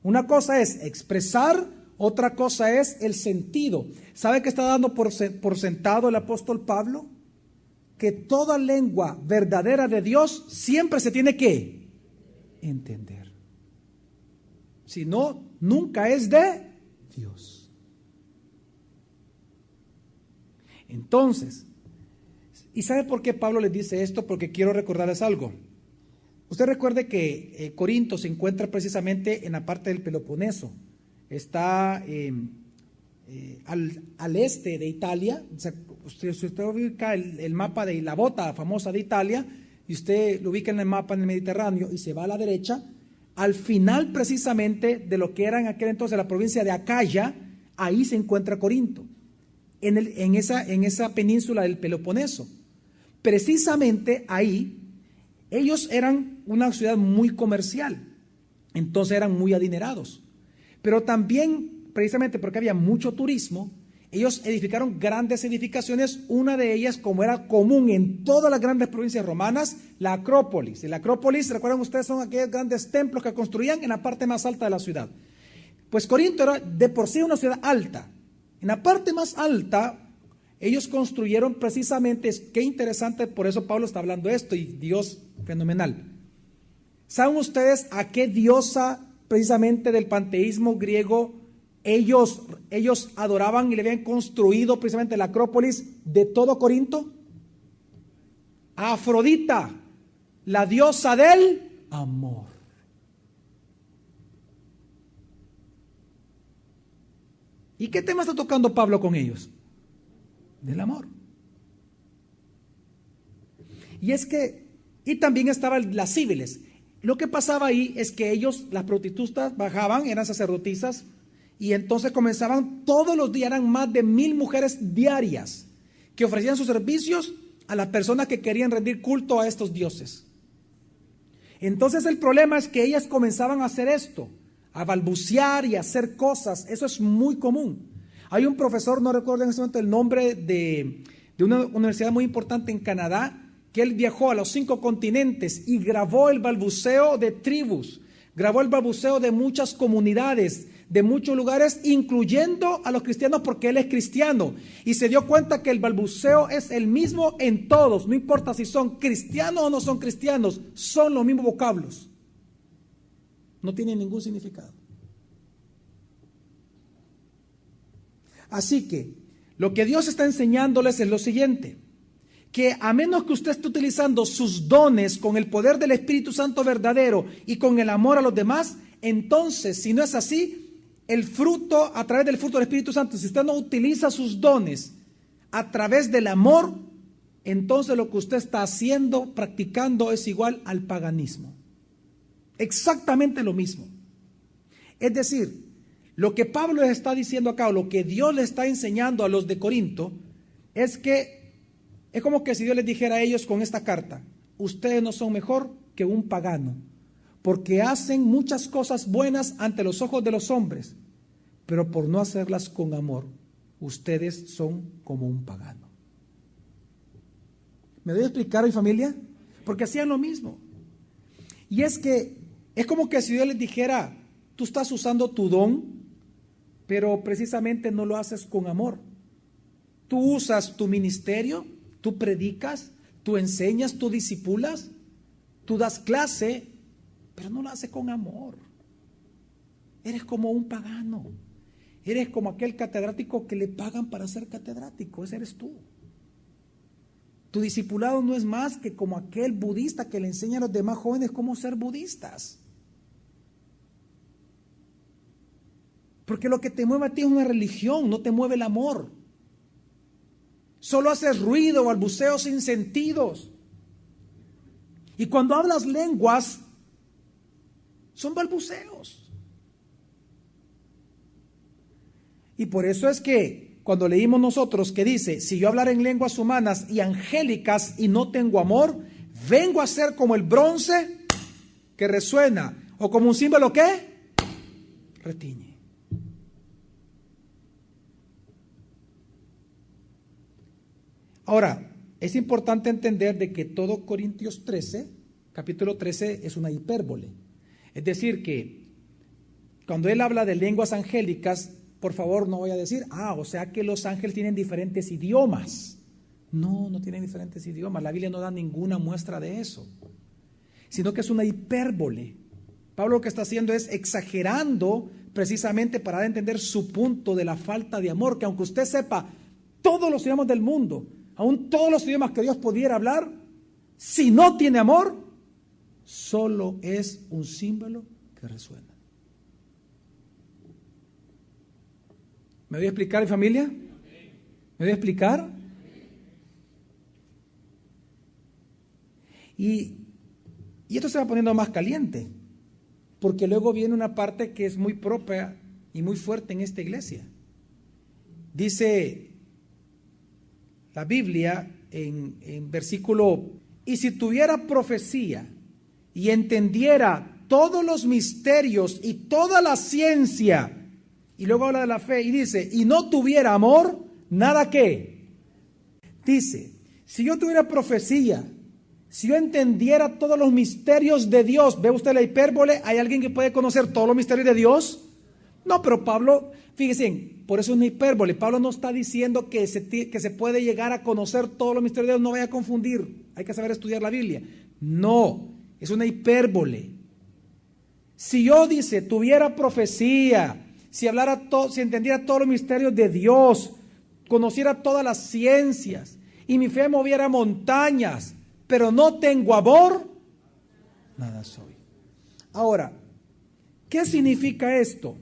Speaker 2: Una cosa es expresar, otra cosa es el sentido. ¿Sabe qué está dando por sentado el apóstol Pablo? Que toda lengua verdadera de Dios siempre se tiene que entender. Si no, nunca es de Dios. Entonces, ¿y sabe por qué Pablo les dice esto? Porque quiero recordarles algo. Usted recuerde que Corinto se encuentra precisamente en la parte del Peloponeso. Está al este de Italia. O sea, si usted ubica el mapa de la bota famosa de Italia, y usted lo ubica en el mapa en el Mediterráneo y se va a la derecha, al final precisamente de lo que era en aquel entonces la provincia de Acaya, ahí se encuentra Corinto, en esa península del Peloponeso. Precisamente ahí, ellos eran una ciudad muy comercial, entonces eran muy adinerados. Pero también, precisamente porque había mucho turismo, ellos edificaron grandes edificaciones, una de ellas, como era común en todas las grandes provincias romanas, la Acrópolis. Y la Acrópolis, recuerdan ustedes, son aquellos grandes templos que construían en la parte más alta de la ciudad. Pues Corinto era de por sí una ciudad alta. En la parte más alta, ellos construyeron precisamente, qué interesante, por eso Pablo está hablando esto, y Dios, fenomenal. ¿Saben ustedes a qué diosa precisamente del panteísmo griego ellos adoraban y le habían construido precisamente la Acrópolis de todo Corinto? A Afrodita, la diosa del amor. ¿Y qué tema está tocando Pablo con ellos? Del amor. Y también estaban las síbiles. Lo que pasaba ahí es que ellos, las prostitutas, bajaban, eran sacerdotisas, y entonces comenzaban todos los días, eran más de 1000 mujeres diarias que ofrecían sus servicios a las personas que querían rendir culto a estos dioses. Entonces el problema es que ellas comenzaban a hacer esto, a balbucear y a hacer cosas. Eso es muy común. Hay un profesor, no recuerdo en este momento el nombre, de una universidad muy importante en Canadá, que él viajó a los 5 continentes y grabó el balbuceo de tribus, grabó el balbuceo de muchas comunidades, de muchos lugares, incluyendo a los cristianos, porque él es cristiano, y se dio cuenta que el balbuceo es el mismo en todos, no importa si son cristianos o no son cristianos, son los mismos vocablos, no tienen ningún significado. Así que lo que Dios está enseñándoles es lo siguiente: que a menos que usted esté utilizando sus dones con el poder del Espíritu Santo verdadero y con el amor a los demás, entonces, si no es así, el fruto, a través del fruto del Espíritu Santo, si usted no utiliza sus dones a través del amor, entonces lo que usted está haciendo, practicando, es igual al paganismo. Exactamente lo mismo. Es decir, lo que Pablo les está diciendo acá, o lo que Dios le está enseñando a los de Corinto, es que es como que si Dios les dijera a ellos con esta carta: ustedes no son mejor que un pagano, porque hacen muchas cosas buenas ante los ojos de los hombres, pero por no hacerlas con amor, ustedes son como un pagano. ¿Me doy a explicar, mi familia? Porque hacían lo mismo. Y es que es como que si Dios les dijera: tú estás usando tu don, pero precisamente no lo haces con amor. Tú usas tu ministerio, tú predicas, tú enseñas, tú discipulas, tú das clase, pero no lo haces con amor. Eres como un pagano. Eres como aquel catedrático que le pagan para ser catedrático. Ese eres tú. Tu discipulado no es más que como aquel budista que le enseña a los demás jóvenes cómo ser budistas. Porque lo que te mueve a ti es una religión, no te mueve el amor. Solo haces ruido, balbuceos sin sentidos. Y cuando hablas lenguas, son balbuceos. Y por eso es que cuando leímos nosotros que dice: si yo hablara en lenguas humanas y angélicas y no tengo amor, vengo a ser como el bronce que resuena, o como un símbolo que retiñe. Ahora, es importante entender de que todo Corintios 13, capítulo 13, es una hipérbole. Es decir, que cuando él habla de lenguas angélicas, por favor no voy a decir: o sea que los ángeles tienen diferentes idiomas. No, no tienen diferentes idiomas. La Biblia no da ninguna muestra de eso, sino que es una hipérbole. Pablo lo que está haciendo es exagerando precisamente para dar a entender su punto de la falta de amor, que aunque usted sepa todos los idiomas del mundo, aún todos los idiomas que Dios pudiera hablar, si no tiene amor, solo es un símbolo que resuena. ¿Me voy a explicar, familia? ¿Me voy a explicar? Y esto se va poniendo más caliente, porque luego viene una parte que es muy propia y muy fuerte en esta iglesia. Dice la Biblia en versículo: y si tuviera profecía y entendiera todos los misterios y toda la ciencia, y luego habla de la fe y dice: y no tuviera amor, nada que. Dice: si yo tuviera profecía, si yo entendiera todos los misterios de Dios, ¿ve usted la hipérbole? ¿Hay alguien que puede conocer todos los misterios de Dios? No, pero Pablo, fíjense, por eso es una hipérbole. Pablo no está diciendo que se puede llegar a conocer todos los misterios de Dios. No vaya a confundir, hay que saber estudiar la Biblia. No, es una hipérbole. Si yo, dice, tuviera profecía, si entendiera todos los misterios de Dios, conociera todas las ciencias y mi fe moviera montañas, pero no tengo amor, nada soy. Ahora, ¿qué significa esto?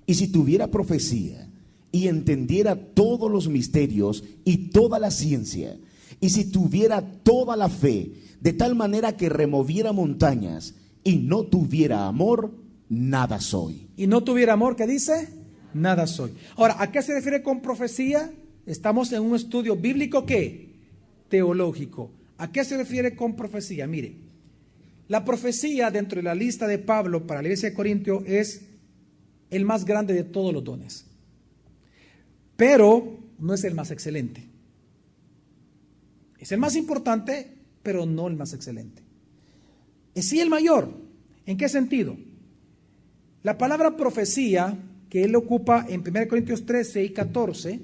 Speaker 3: Y si tuviera profecía y entendiera todos los misterios y toda la ciencia, y si tuviera toda la fe, de tal manera que removiera montañas, y no tuviera amor, nada soy.
Speaker 2: Y no tuviera amor, ¿qué dice? Nada soy. Ahora, ¿a qué se refiere con profecía? Estamos en un estudio bíblico, ¿qué? Teológico. ¿A qué se refiere con profecía? Mire, la profecía dentro de la lista de Pablo para la iglesia de Corintio es el más grande de todos los dones, pero no es el más excelente. Es el más importante, pero no el más excelente. Es sí el mayor. ¿En qué sentido? La palabra profecía, que él ocupa en 1 Corintios 13 y 14,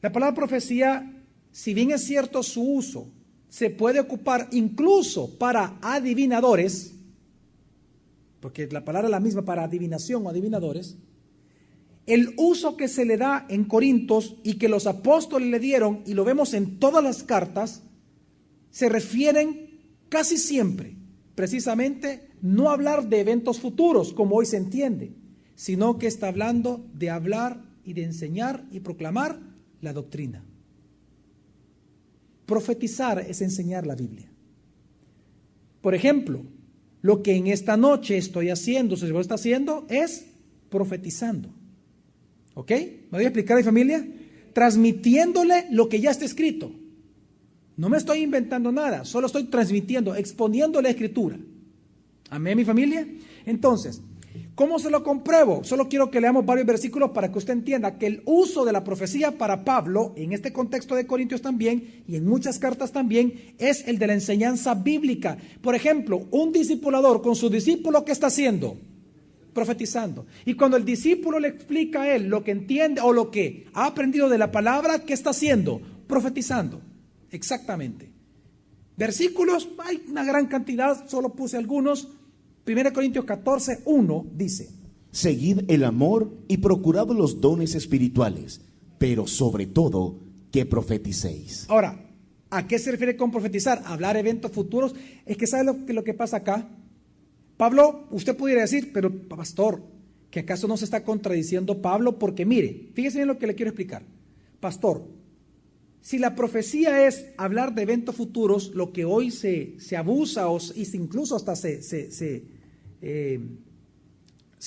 Speaker 2: la palabra profecía, si bien es cierto su uso, se puede ocupar incluso para adivinadores, porque la palabra es la misma para adivinación o adivinadores. El uso que se le da en Corintios y que los apóstoles le dieron, y lo vemos en todas las cartas, se refieren casi siempre, precisamente, no hablar de eventos futuros, como hoy se entiende, sino que está hablando de hablar y de enseñar y proclamar la doctrina. Profetizar es enseñar la Biblia. Por ejemplo, lo que en esta noche estoy haciendo, si lo está haciendo, es profetizando. ¿Ok? ¿Me voy a explicar a mi familia? Transmitiéndole lo que ya está escrito. No me estoy inventando nada, solo estoy transmitiendo, exponiendo la escritura. ¿Amén, mi familia? Entonces, ¿cómo se lo compruebo? Solo quiero que leamos varios versículos para que usted entienda que el uso de la profecía para Pablo, en este contexto de Corintios también, y en muchas cartas también, es el de la enseñanza bíblica. Por ejemplo, un discipulador con su discípulo, ¿qué está haciendo? Profetizando. Y cuando el discípulo le explica a él lo que entiende o lo que ha aprendido de la palabra, ¿qué está haciendo? Profetizando. Exactamente. Versículos, hay una gran cantidad, solo puse algunos. 1 Corintios 14, 1 dice:
Speaker 3: Seguid el amor y procurad los dones espirituales, pero sobre todo que profeticéis.
Speaker 2: Ahora, ¿a qué se refiere con profetizar? Hablar eventos futuros. Es que ¿sabe lo que pasa acá? Pablo, usted pudiera decir, pero pastor, ¿que acaso no se está contradiciendo Pablo? Porque mire, fíjese bien lo que le quiero explicar. Pastor, si la profecía es hablar de eventos futuros, lo que hoy se abusa y incluso hasta se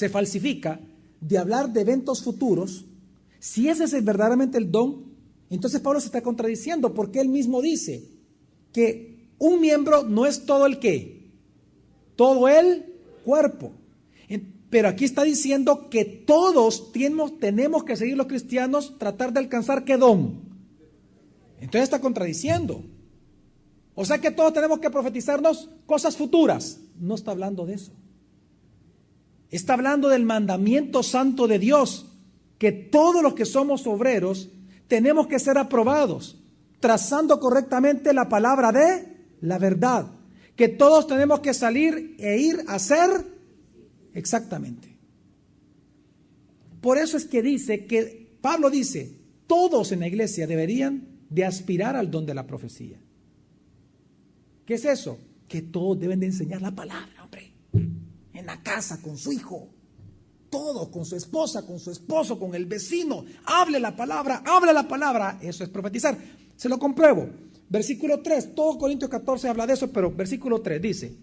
Speaker 2: falsifica de hablar de eventos futuros, si ese es verdaderamente el don, entonces Pablo se está contradiciendo, porque él mismo dice que un miembro no es todo el ¿qué? Todo el cuerpo. Pero aquí está diciendo que todos tenemos que seguir, los cristianos, tratar de alcanzar ¿qué don? Entonces está contradiciendo. O sea que todos tenemos que profetizarnos cosas futuras. No está hablando de eso. Está hablando del mandamiento santo de Dios, que todos los que somos obreros tenemos que ser aprobados, trazando correctamente la palabra de la verdad. Que todos tenemos que salir e ir a hacer exactamente. Por eso es que dice que Pablo dice, todos en la iglesia deberían de aspirar al don de la profecía. ¿Qué es eso? Que todos deben de enseñar la palabra, hombre. En la casa, con su hijo. Todos, con su esposa, con su esposo, con el vecino. Hable la palabra, hable la palabra. Eso es profetizar. Se lo compruebo. Versículo 3, todo Corintios 14 habla de eso, pero versículo 3 dice: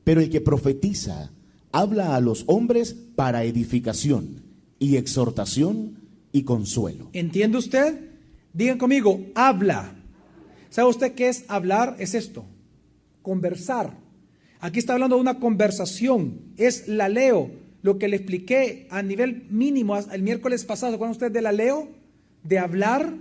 Speaker 3: Pero el que profetiza habla a los hombres para edificación y exhortación y consuelo.
Speaker 2: ¿Entiende usted? Digan conmigo, habla. ¿Sabe usted qué es hablar? Es esto, conversar. Aquí está hablando de una conversación, es la leo, lo que le expliqué a nivel mínimo el miércoles pasado. ¿Se acuerdan ustedes de la leo? De hablar,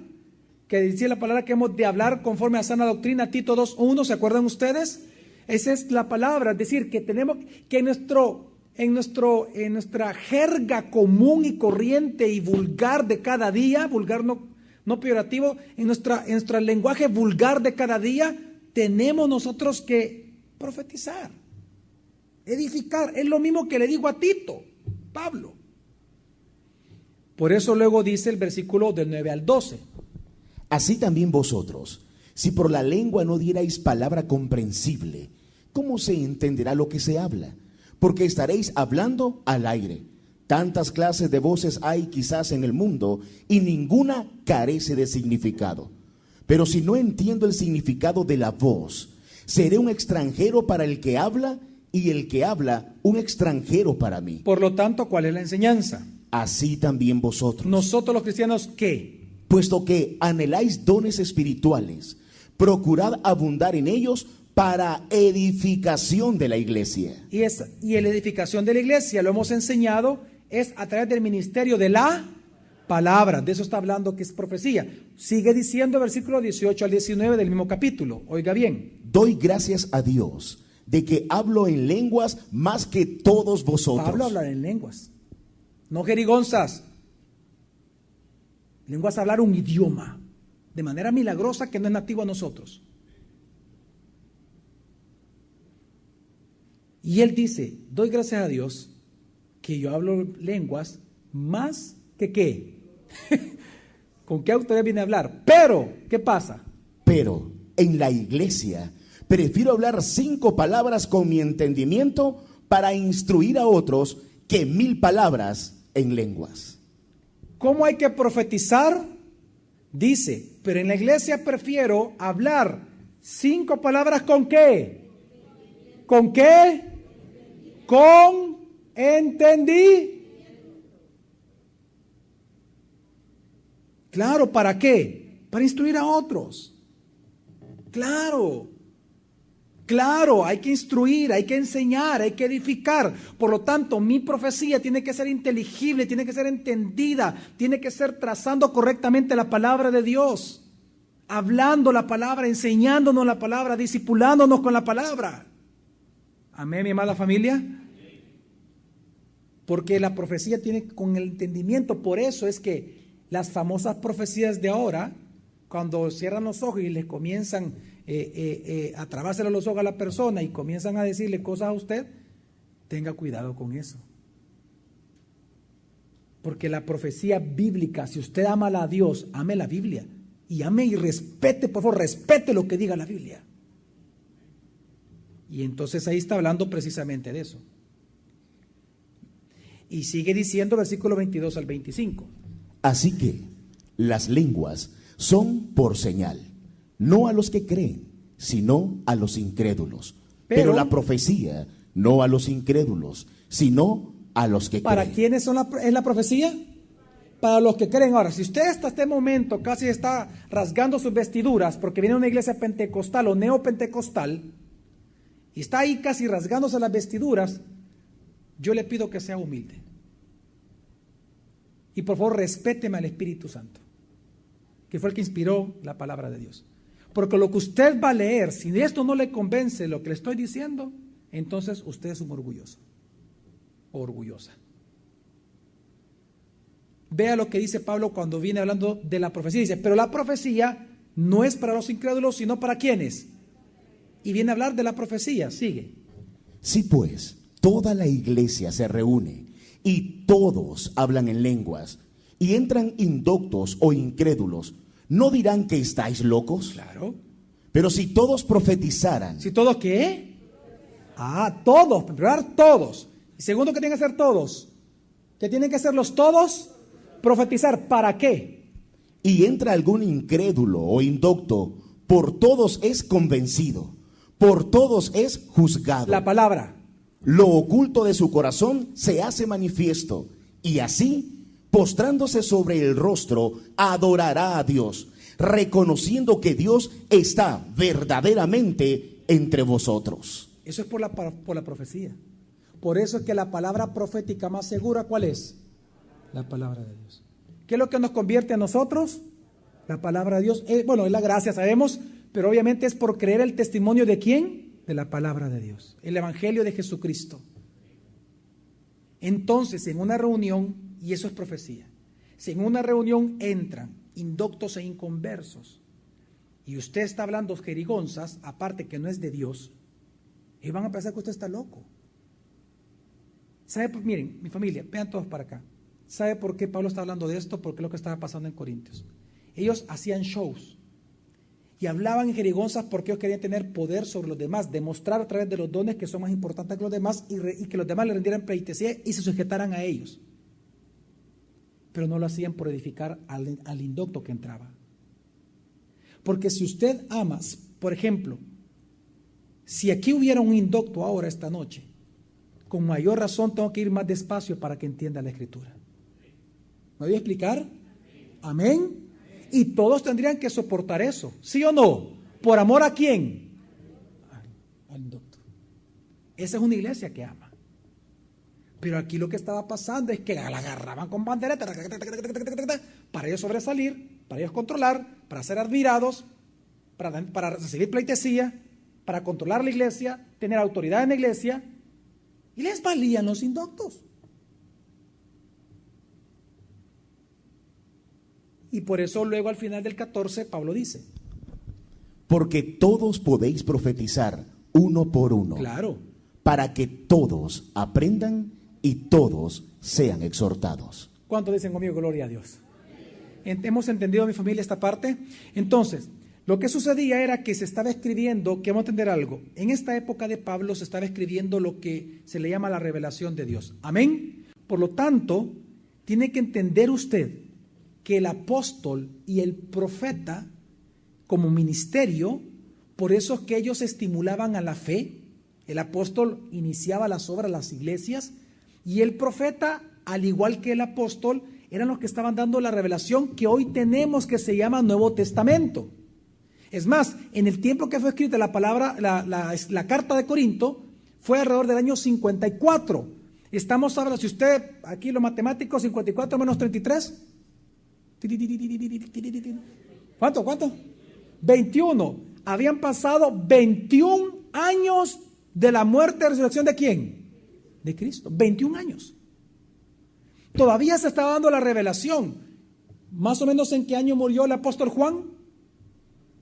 Speaker 2: que decía la palabra que hemos de hablar conforme a sana doctrina, Tito 2:1, ¿se acuerdan ustedes? Esa es la palabra, es decir, que tenemos que nuestro en nuestra jerga común y corriente y vulgar de cada día, vulgar no peyorativo, en nuestro lenguaje vulgar de cada día, tenemos nosotros que profetizar, edificar. Es lo mismo que le digo a Tito, Pablo. Por eso luego dice el versículo del 9 al 12.
Speaker 3: Así también vosotros, si por la lengua no dierais palabra comprensible, ¿cómo se entenderá lo que se habla? Porque estaréis hablando al aire. Tantas clases de voces hay quizás en el mundo y ninguna carece de significado. Pero si no entiendo el significado de la voz, seré un extranjero para el que habla y el que habla un extranjero para mí.
Speaker 2: Por lo tanto, ¿cuál es la enseñanza?
Speaker 3: Así también vosotros.
Speaker 2: Nosotros los cristianos, ¿qué?
Speaker 3: Puesto que anheláis dones espirituales, procurad abundar en ellos para edificación de la iglesia.
Speaker 2: Y la edificación de la iglesia, lo hemos enseñado, es a través del ministerio de la palabra. De eso está hablando, que es profecía. Sigue diciendo versículo 18 al 19 del mismo capítulo. Oiga bien.
Speaker 3: Doy gracias a Dios de que hablo en lenguas más que todos vosotros.
Speaker 2: Pablo habla en lenguas, no jerigonzas. Lenguas, hablar un idioma de manera milagrosa que no es nativo a nosotros. Y él dice, doy gracias a Dios que yo hablo lenguas más que ¿qué? ¿Con qué autoridad viene a hablar? Pero, ¿qué pasa?
Speaker 3: Pero en la iglesia prefiero hablar 5 palabras con mi entendimiento para instruir a otros que 1000 palabras en lenguas.
Speaker 2: ¿Cómo hay que profetizar? Dice, pero en la iglesia prefiero hablar 5 palabras ¿con qué? ¿Con qué? Con entendí. Claro, ¿para qué? Para instruir a otros. Claro, hay que instruir, hay que enseñar, hay que edificar. Por lo tanto, mi profecía tiene que ser inteligible, tiene que ser entendida, tiene que ser trazando correctamente la palabra de Dios, hablando la palabra, enseñándonos la palabra, discipulándonos con la palabra. Amén, mi amada familia. Porque la profecía tiene con el entendimiento. Por eso es que las famosas profecías de ahora, cuando cierran los ojos y les comienzan a trabárselo los ojos a la persona y comienzan a decirle cosas a usted, tenga cuidado con eso. Porque la profecía bíblica, si usted ama a Dios, ame la Biblia y ame y respete, por favor, respete lo que diga la Biblia. Y entonces ahí está hablando precisamente de eso. Y sigue diciendo versículo 22 al 25.
Speaker 3: Así que las lenguas son por señal, no a los que creen, sino a los incrédulos. Pero la profecía no a los incrédulos, sino a los que
Speaker 2: ¿Para
Speaker 3: creen.
Speaker 2: quiénes es la profecía? Para los que creen. Ahora, si usted hasta este momento casi está rasgando sus vestiduras porque viene a una iglesia pentecostal o neopentecostal y está ahí casi rasgándose las vestiduras, yo le pido que sea humilde. Y por favor, respéteme al Espíritu Santo, que fue el que inspiró la palabra de Dios. Porque lo que usted va a leer, si de esto no le convence lo que le estoy diciendo, entonces usted es un orgulloso o orgullosa. Vea lo que dice Pablo cuando viene hablando de la profecía. Dice, pero la profecía no es para los incrédulos, sino para ¿quiénes? Y viene a hablar de la profecía. Sigue.
Speaker 3: Si pues toda la iglesia se reúne y todos hablan en lenguas y entran indoctos o incrédulos, ¿no dirán que estáis locos?
Speaker 2: Claro.
Speaker 3: Pero si todos profetizaran.
Speaker 2: ¿Si todos qué? Todos. Primero, todos. Y segundo, ¿qué tienen que hacer todos? ¿Qué tienen que hacer los todos? Profetizar. ¿Para qué?
Speaker 3: Y entra algún incrédulo o indocto, por todos es convencido, por todos es juzgado.
Speaker 2: La palabra.
Speaker 3: Lo oculto de su corazón se hace manifiesto, y así, postrándose sobre el rostro, adorará a Dios, reconociendo que Dios está verdaderamente entre vosotros.
Speaker 2: Eso es por la profecía. Por eso es que la palabra profética más segura, ¿cuál es? La palabra de Dios. ¿Qué es lo que nos convierte a nosotros? La palabra de Dios. Es la gracia, sabemos, pero obviamente es por creer el testimonio de ¿quién? De la palabra de Dios, el evangelio de Jesucristo. Entonces, en una reunión, y eso es profecía, si en una reunión entran indoctos e inconversos, y usted está hablando jerigonzas, aparte que no es de Dios, y van a pensar que usted está loco. ¿Sabe? Miren, mi familia, vean todos para acá. ¿Sabe por qué Pablo está hablando de esto? Porque es lo que estaba pasando en Corintios. Ellos hacían shows y hablaban en jerigonzas porque ellos querían tener poder sobre los demás, demostrar a través de los dones que son más importantes que los demás y que los demás le rendieran pleitesía y se sujetaran a ellos. Pero no lo hacían por edificar al indocto que entraba. Porque si usted ama, por ejemplo, si aquí hubiera un indocto ahora esta noche, con mayor razón tengo que ir más despacio para que entienda la Escritura. ¿Me voy a explicar? Amén. Y todos tendrían que soportar eso, ¿sí o no? ¿Por amor a quién? Al indocto. Esa es una iglesia que ama. Pero aquí lo que estaba pasando es que la agarraban con bandereta para ellos sobresalir, para ellos controlar, para ser admirados, para recibir pleitesía, para controlar la iglesia, tener autoridad en la iglesia, y les valían los indoctos. Y por eso luego al final del 14 Pablo dice:
Speaker 3: porque todos podéis profetizar uno por uno.
Speaker 2: Claro.
Speaker 3: Para que todos aprendan y todos sean exhortados.
Speaker 2: ¿Cuántos dicen conmigo gloria a Dios? ¿Hemos entendido, mi familia, esta parte? Entonces, lo que sucedía era que se estaba escribiendo, que vamos a entender algo, en esta época de Pablo se estaba escribiendo lo que se le llama la revelación de Dios. Amén. Por lo tanto, tiene que entender usted que el apóstol y el profeta como ministerio, por eso es que ellos estimulaban a la fe. El apóstol iniciaba las obras de las iglesias y el profeta, al igual que el apóstol, eran los que estaban dando la revelación que hoy tenemos, que se llama Nuevo Testamento. Es más, en el tiempo que fue escrita la palabra, la carta de Corinto, fue alrededor del año 54. Estamos ahora, si usted, aquí los matemáticos, 54 menos 33. ¿Cuánto? 21. Habían pasado 21 años de la muerte y resurrección ¿de quién? De Cristo. 21 años. Todavía se estaba dando la revelación. Más o menos ¿en qué año murió el apóstol Juan?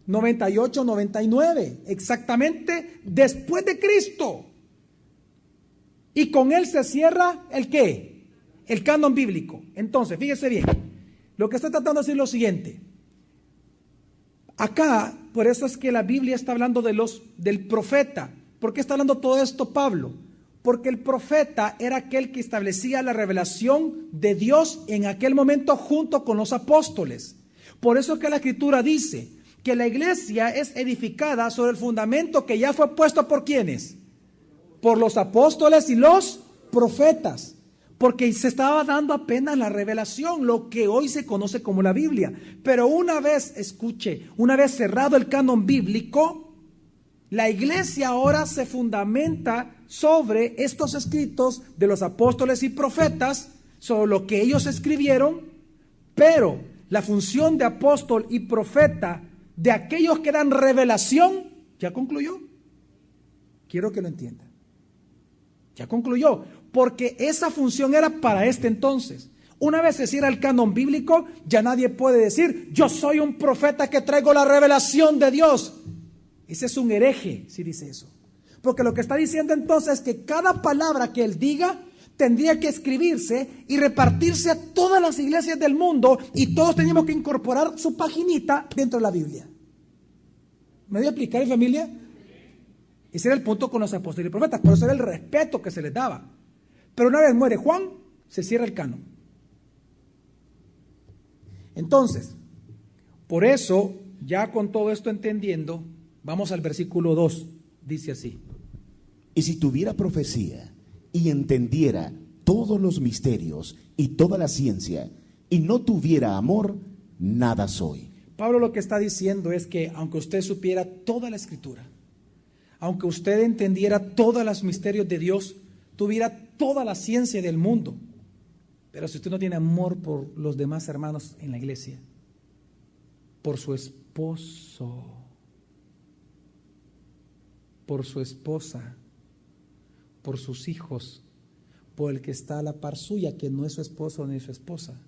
Speaker 2: 98, 99. Exactamente después de Cristo. Y con él se cierra ¿el qué? El canon bíblico. Entonces, fíjese bien. Lo que está tratando de decir es lo siguiente. Acá, por eso es que la Biblia está hablando del profeta. ¿Por qué está hablando todo esto Pablo? Porque el profeta era aquel que establecía la revelación de Dios en aquel momento junto con los apóstoles. Por eso es que la Escritura dice que la iglesia es edificada sobre el fundamento que ya fue puesto ¿por quiénes? Por los apóstoles y los profetas. Porque se estaba dando apenas la revelación, lo que hoy se conoce como la Biblia. Pero una vez cerrado el canon bíblico, la iglesia ahora se fundamenta sobre estos escritos de los apóstoles y profetas, sobre lo que ellos escribieron, pero la función de apóstol y profeta de aquellos que dan revelación, ya concluyó. Quiero que lo entiendan. Ya concluyó, porque esa función era para este entonces. Una vez se cierra el canon bíblico, ya nadie puede decir, yo soy un profeta que traigo la revelación de Dios. Ese es un hereje si dice eso. Porque lo que está diciendo entonces es que cada palabra que él diga tendría que escribirse y repartirse a todas las iglesias del mundo y todos teníamos que incorporar su paginita dentro de la Biblia. ¿Me voy a explicar, familia? Ese era el punto con los apóstoles y profetas, por eso era el respeto que se les daba. Pero una vez muere Juan, se cierra el canon. Entonces, por eso, ya con todo esto entendiendo, vamos al versículo 2, dice así.
Speaker 3: Y si tuviera profecía y entendiera todos los misterios y toda la ciencia y no tuviera amor, nada soy.
Speaker 2: Pablo lo que está diciendo es que aunque usted supiera toda la escritura, aunque usted entendiera todos los misterios de Dios, tuviera toda la ciencia del mundo, pero si usted no tiene amor por los demás hermanos en la iglesia, por su esposo, por su esposa, por sus hijos, por el que está a la par suya, que no es su esposo ni su esposa,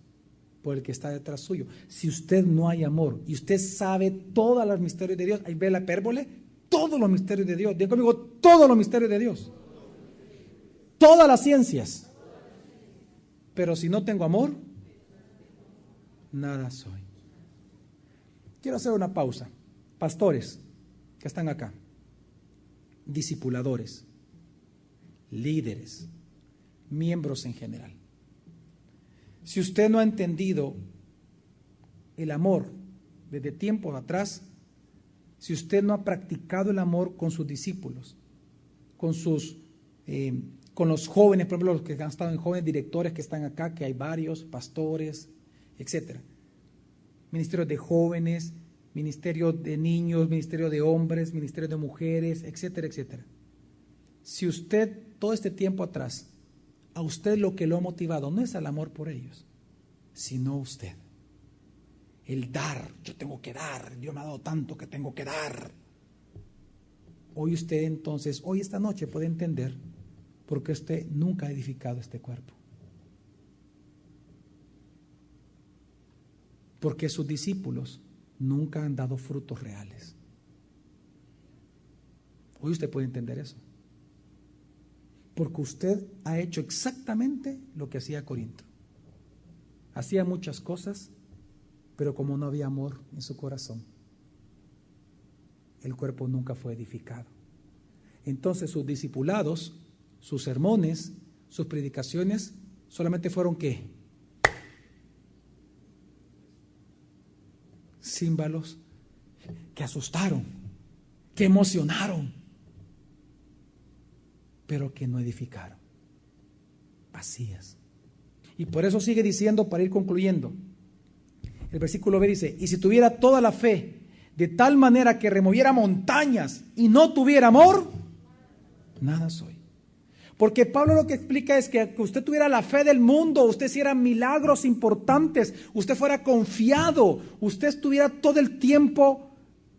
Speaker 2: por el que está detrás suyo. Si usted no hay amor y usted sabe todos los misterios de Dios, ahí ve la hipérbole, todos los misterios de Dios. Diga conmigo, todos los misterios de Dios, todas las ciencias. Pero si no tengo amor, nada soy. Quiero hacer una pausa. Pastores que están acá, discipuladores, líderes, miembros en general. Si usted no ha entendido el amor desde tiempos atrás, si usted no ha practicado el amor con sus discípulos, con los jóvenes, por ejemplo, los que han estado en jóvenes directores que están acá, que hay varios, pastores, etcétera, ministerios de jóvenes, ministerio de niños, ministerio de hombres, ministerio de mujeres, etcétera, etcétera. Si usted todo este tiempo atrás, a usted lo que lo ha motivado no es el amor por ellos, sino usted. El dar, yo tengo que dar, Dios me ha dado tanto que tengo que dar. Hoy usted entonces, hoy esta noche puede entender por qué usted nunca ha edificado este cuerpo. Porque sus discípulos nunca han dado frutos reales. Hoy usted puede entender eso. Porque usted ha hecho exactamente lo que hacía Corinto. Hacía muchas cosas, pero como no había amor en su corazón, el cuerpo nunca fue edificado. Entonces sus discipulados, sus sermones, sus predicaciones, solamente fueron ¿qué? Címbalos que asustaron, que emocionaron, pero que no edificaron, vacías. Y por eso sigue diciendo, para ir concluyendo, el versículo B dice: y si tuviera toda la fe, de tal manera que removiera montañas y no tuviera amor, nada soy. Porque Pablo lo que explica es que usted tuviera la fe del mundo, usted hiciera milagros importantes, usted fuera confiado, usted estuviera todo el tiempo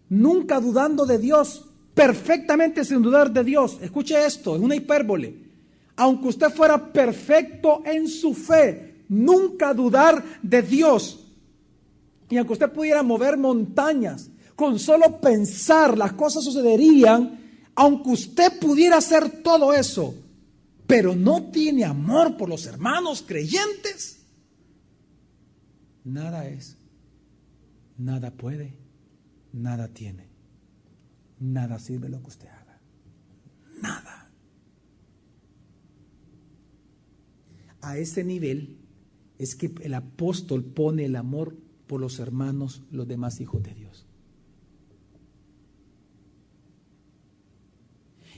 Speaker 2: nunca dudando de Dios, perfectamente sin dudar de Dios. Escuche esto, es una hipérbole. Aunque usted fuera perfecto en su fe, nunca dudar de Dios. Y aunque usted pudiera mover montañas, con solo pensar las cosas sucederían. Aunque usted pudiera hacer todo eso, pero no tiene amor por los hermanos creyentes, nada es, nada puede, nada tiene, nada sirve lo que usted haga, nada. A ese nivel es que el apóstol pone el amor por los hermanos, los demás hijos de Dios.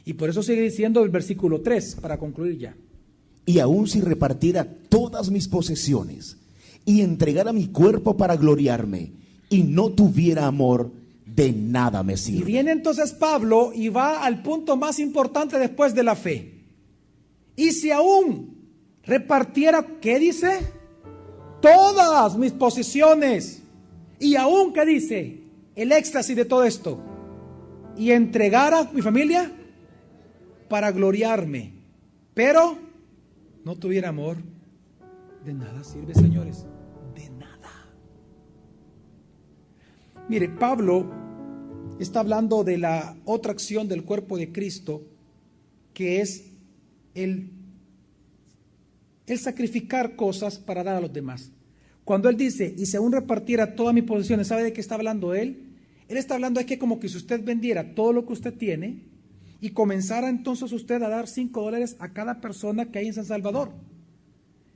Speaker 2: Y por eso sigue diciendo el versículo 3, para concluir ya.
Speaker 3: Y aun si repartiera todas mis posesiones y entregara mi cuerpo para gloriarme y no tuviera amor, de nada me sirve.
Speaker 2: Y viene entonces Pablo y va al punto más importante después de la fe. Y si aún repartiera, ¿qué dice? Todas mis posesiones. Y aún, ¿qué dice? El éxtasis de todo esto. Y entregara mi familia para gloriarme, pero no tuviera amor, de nada sirve, señores, de nada. Mire, Pablo está hablando de la otra acción del cuerpo de Cristo, que es el sacrificar cosas para dar a los demás. Cuando él dice, y si aún repartiera todas mis posesiones, ¿sabe de qué está hablando él? Él está hablando de que como que si usted vendiera todo lo que usted tiene y comenzara entonces usted a dar $5 a cada persona que hay en San Salvador.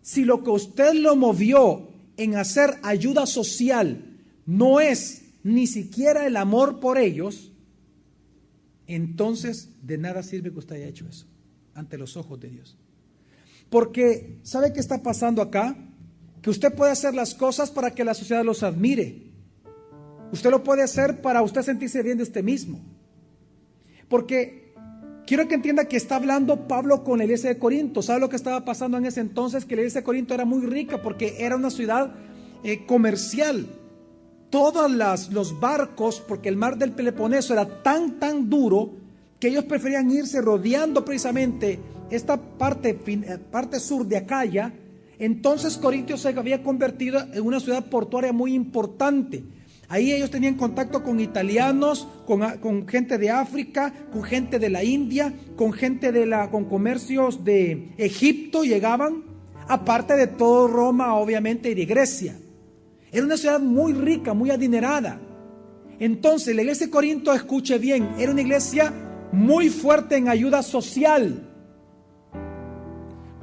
Speaker 2: Si lo que usted lo movió en hacer ayuda social no es ni siquiera el amor por ellos, entonces de nada sirve que usted haya hecho eso ante los ojos de Dios. Porque, ¿sabe qué está pasando acá? Que usted puede hacer las cosas para que la sociedad los admire. Usted lo puede hacer para usted sentirse bien de usted mismo. Porque quiero que entienda que está hablando Pablo con la iglesia de Corinto. ¿Sabe lo que estaba pasando en ese entonces? Que la iglesia de Corinto era muy rica porque era una ciudad comercial. Todos los barcos, porque el mar del Peloponeso era tan duro que ellos preferían irse rodeando precisamente esta parte sur de Acaya, entonces Corintio se había convertido en una ciudad portuaria muy importante. Ahí ellos tenían contacto con italianos, con gente de África, con gente de la India, con gente con comercios de Egipto llegaban, aparte de todo Roma, obviamente, y de Grecia. Era una ciudad muy rica, muy adinerada. Entonces la iglesia de Corinto, escuche bien, era una iglesia muy fuerte en ayuda social.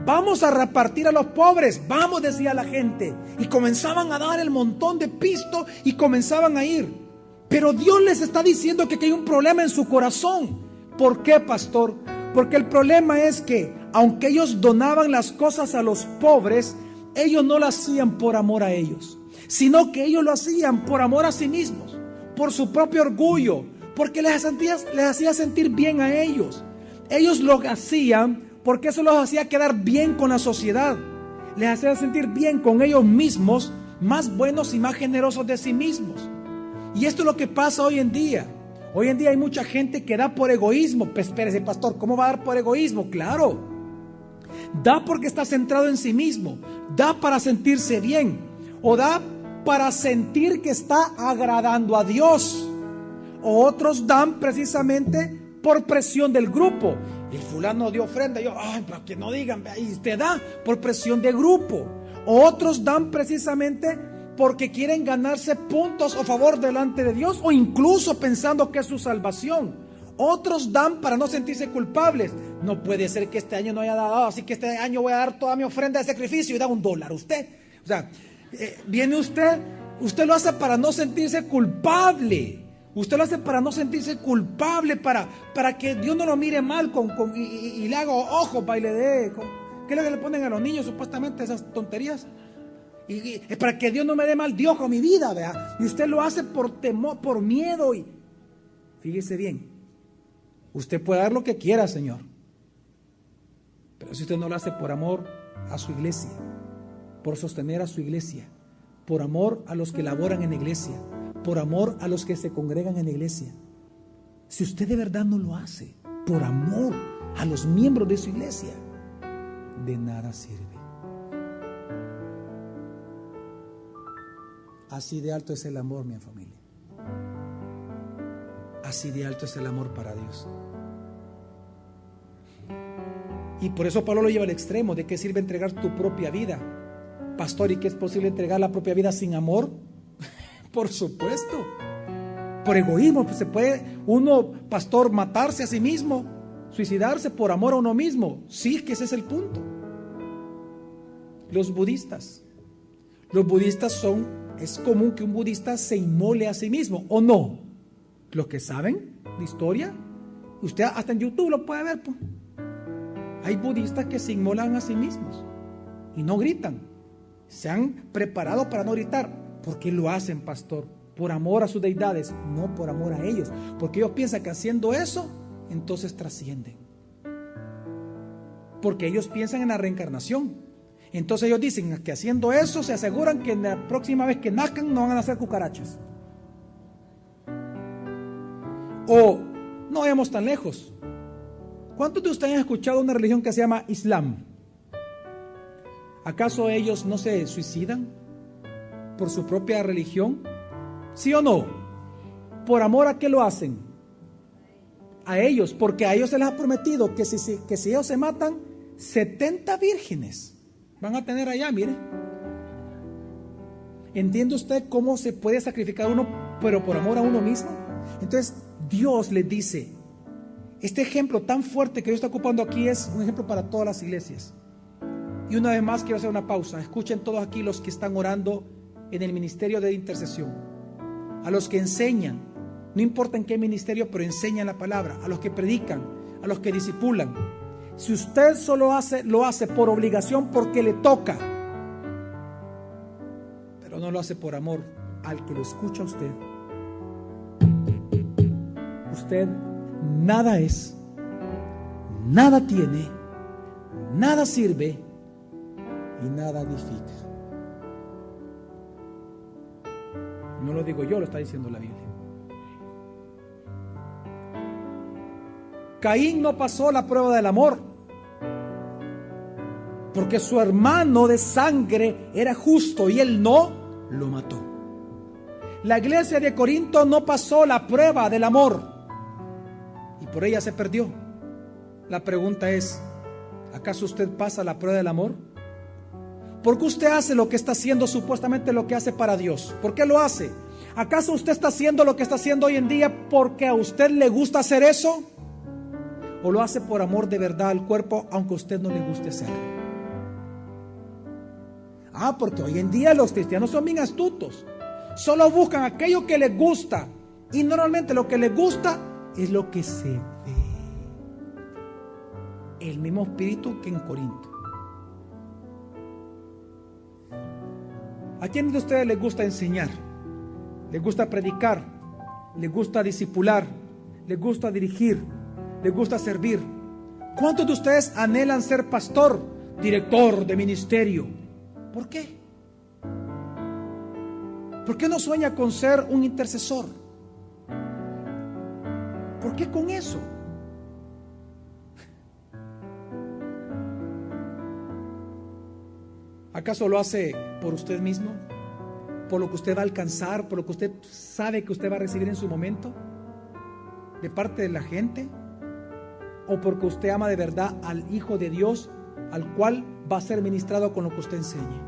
Speaker 2: Vamos a repartir a los pobres, vamos, decía la gente. Y comenzaban a dar el montón de pisto y comenzaban a ir. Pero Dios les está diciendo que hay un problema en su corazón. ¿Por qué, pastor? Porque el problema es que, aunque ellos donaban las cosas a los pobres, ellos no lo hacían por amor a ellos, sino que ellos lo hacían por amor a sí mismos, por su propio orgullo, porque les hacía sentir bien a ellos. Ellos lo hacían porque eso los hacía quedar bien con la sociedad, les hacía sentir bien con ellos mismos, más buenos y más generosos de sí mismos. Y esto es lo que pasa hoy en día. Hoy en día hay mucha gente que da por egoísmo. Pues espérese, pastor, ¿cómo va a dar por egoísmo? Claro, da porque está centrado en sí mismo, da para sentirse bien, o da para sentir que está agradando a Dios. O otros dan precisamente por presión del grupo. El fulano dio ofrenda, para que no digan, y usted da por presión de grupo. O otros dan precisamente porque quieren ganarse puntos o favor delante de Dios, o incluso pensando que es su salvación. Otros dan para no sentirse culpables. No puede ser que este año no haya dado, así que este año voy a dar toda mi ofrenda de sacrificio y da $1 usted. O sea, viene usted lo hace para no sentirse culpable. Usted lo hace para no sentirse culpable, para que Dios no lo mire mal y le haga ojos, baile de... ¿Qué es lo que le ponen a los niños supuestamente, esas tonterías? Y es para que Dios no me dé mal Dios con mi vida, ¿verdad? Y usted lo hace por temor, por miedo. Y fíjese bien, usted puede dar lo que quiera, Señor, pero si usted no lo hace por amor a su iglesia, por sostener a su iglesia, por amor a los que laboran en la iglesia, por amor a los que se congregan en la iglesia, si usted de verdad no lo hace por amor a los miembros de su iglesia, de nada sirve. Así de alto es el amor, mi familia. Así de alto es el amor para Dios. Y por eso Pablo lo lleva al extremo. ¿De qué sirve entregar tu propia vida? Pastor, ¿y qué es posible entregar la propia vida sin amor? Por supuesto. Por egoísmo, pues se puede uno, pastor, matarse a sí mismo, suicidarse por amor a uno mismo. Sí, que ese es el punto. Los budistas es común que un budista se inmole a sí mismo, ¿o no? Los que saben de historia, usted hasta en YouTube lo puede ver, pues. Hay budistas que se inmolan a sí mismos y no gritan. Se han preparado para no gritar. ¿Por qué lo hacen, pastor? Por amor a sus deidades, no por amor a ellos. Porque ellos piensan que haciendo eso, entonces trascienden. Porque ellos piensan en la reencarnación. Entonces ellos dicen que haciendo eso se aseguran que la próxima vez que nazcan no van a nacer cucarachas. O no vayamos tan lejos. ¿Cuántos de ustedes han escuchado una religión que se llama Islam? ¿Acaso ellos no se suicidan por su propia religión? ¿Sí o no? ¿Por amor a qué lo hacen? A ellos, porque a ellos se les ha prometido que si ellos se matan, 70 vírgenes van a tener allá, mire. ¿Entiende usted cómo se puede sacrificar uno, pero por amor a uno mismo? Entonces Dios les dice, este ejemplo tan fuerte que Dios está ocupando aquí es un ejemplo para todas las iglesias. Y una vez más quiero hacer una pausa. Escuchen todos aquí los que están orando en el ministerio de intercesión, a los que enseñan, no importa en qué ministerio, pero enseñan la palabra, a los que predican, a los que discipulan. Si usted solo lo hace por obligación, porque le toca, pero no lo hace por amor al que lo escucha a usted, usted nada es, nada tiene, nada sirve y nada edifica. No lo digo yo, lo está diciendo la Biblia. Caín no pasó la prueba del amor. porque su hermano de sangre era justo y él no lo mató. La iglesia de Corinto no pasó la prueba del amor y por ella se perdió. La pregunta es, ¿acaso usted pasa la prueba del amor? ¿Por qué usted hace lo que está haciendo, supuestamente lo que hace para Dios? ¿Por qué lo hace? ¿Acaso usted está haciendo lo que está haciendo hoy en día porque a usted le gusta hacer eso? ¿O lo hace por amor de verdad al cuerpo, aunque a usted no le guste hacerlo? Porque hoy en día los cristianos son bien astutos. Solo buscan aquello que les gusta. Y normalmente lo que les gusta es lo que se ve. El mismo espíritu que en Corinto. ¿A quién de ustedes les gusta enseñar? ¿Les gusta predicar? ¿Les gusta discipular? ¿Les gusta dirigir? ¿Les gusta servir? ¿Cuántos de ustedes anhelan ser pastor, director de ministerio? ¿Por qué? ¿Por qué no sueña con ser un intercesor? ¿Por qué con eso? ¿Acaso lo hace por usted mismo? ¿Por lo que usted va a alcanzar? ¿Por lo que usted sabe que usted va a recibir en su momento? ¿De parte de la gente? ¿O porque usted ama de verdad al Hijo de Dios, al cual va a ser ministrado con lo que usted enseñe?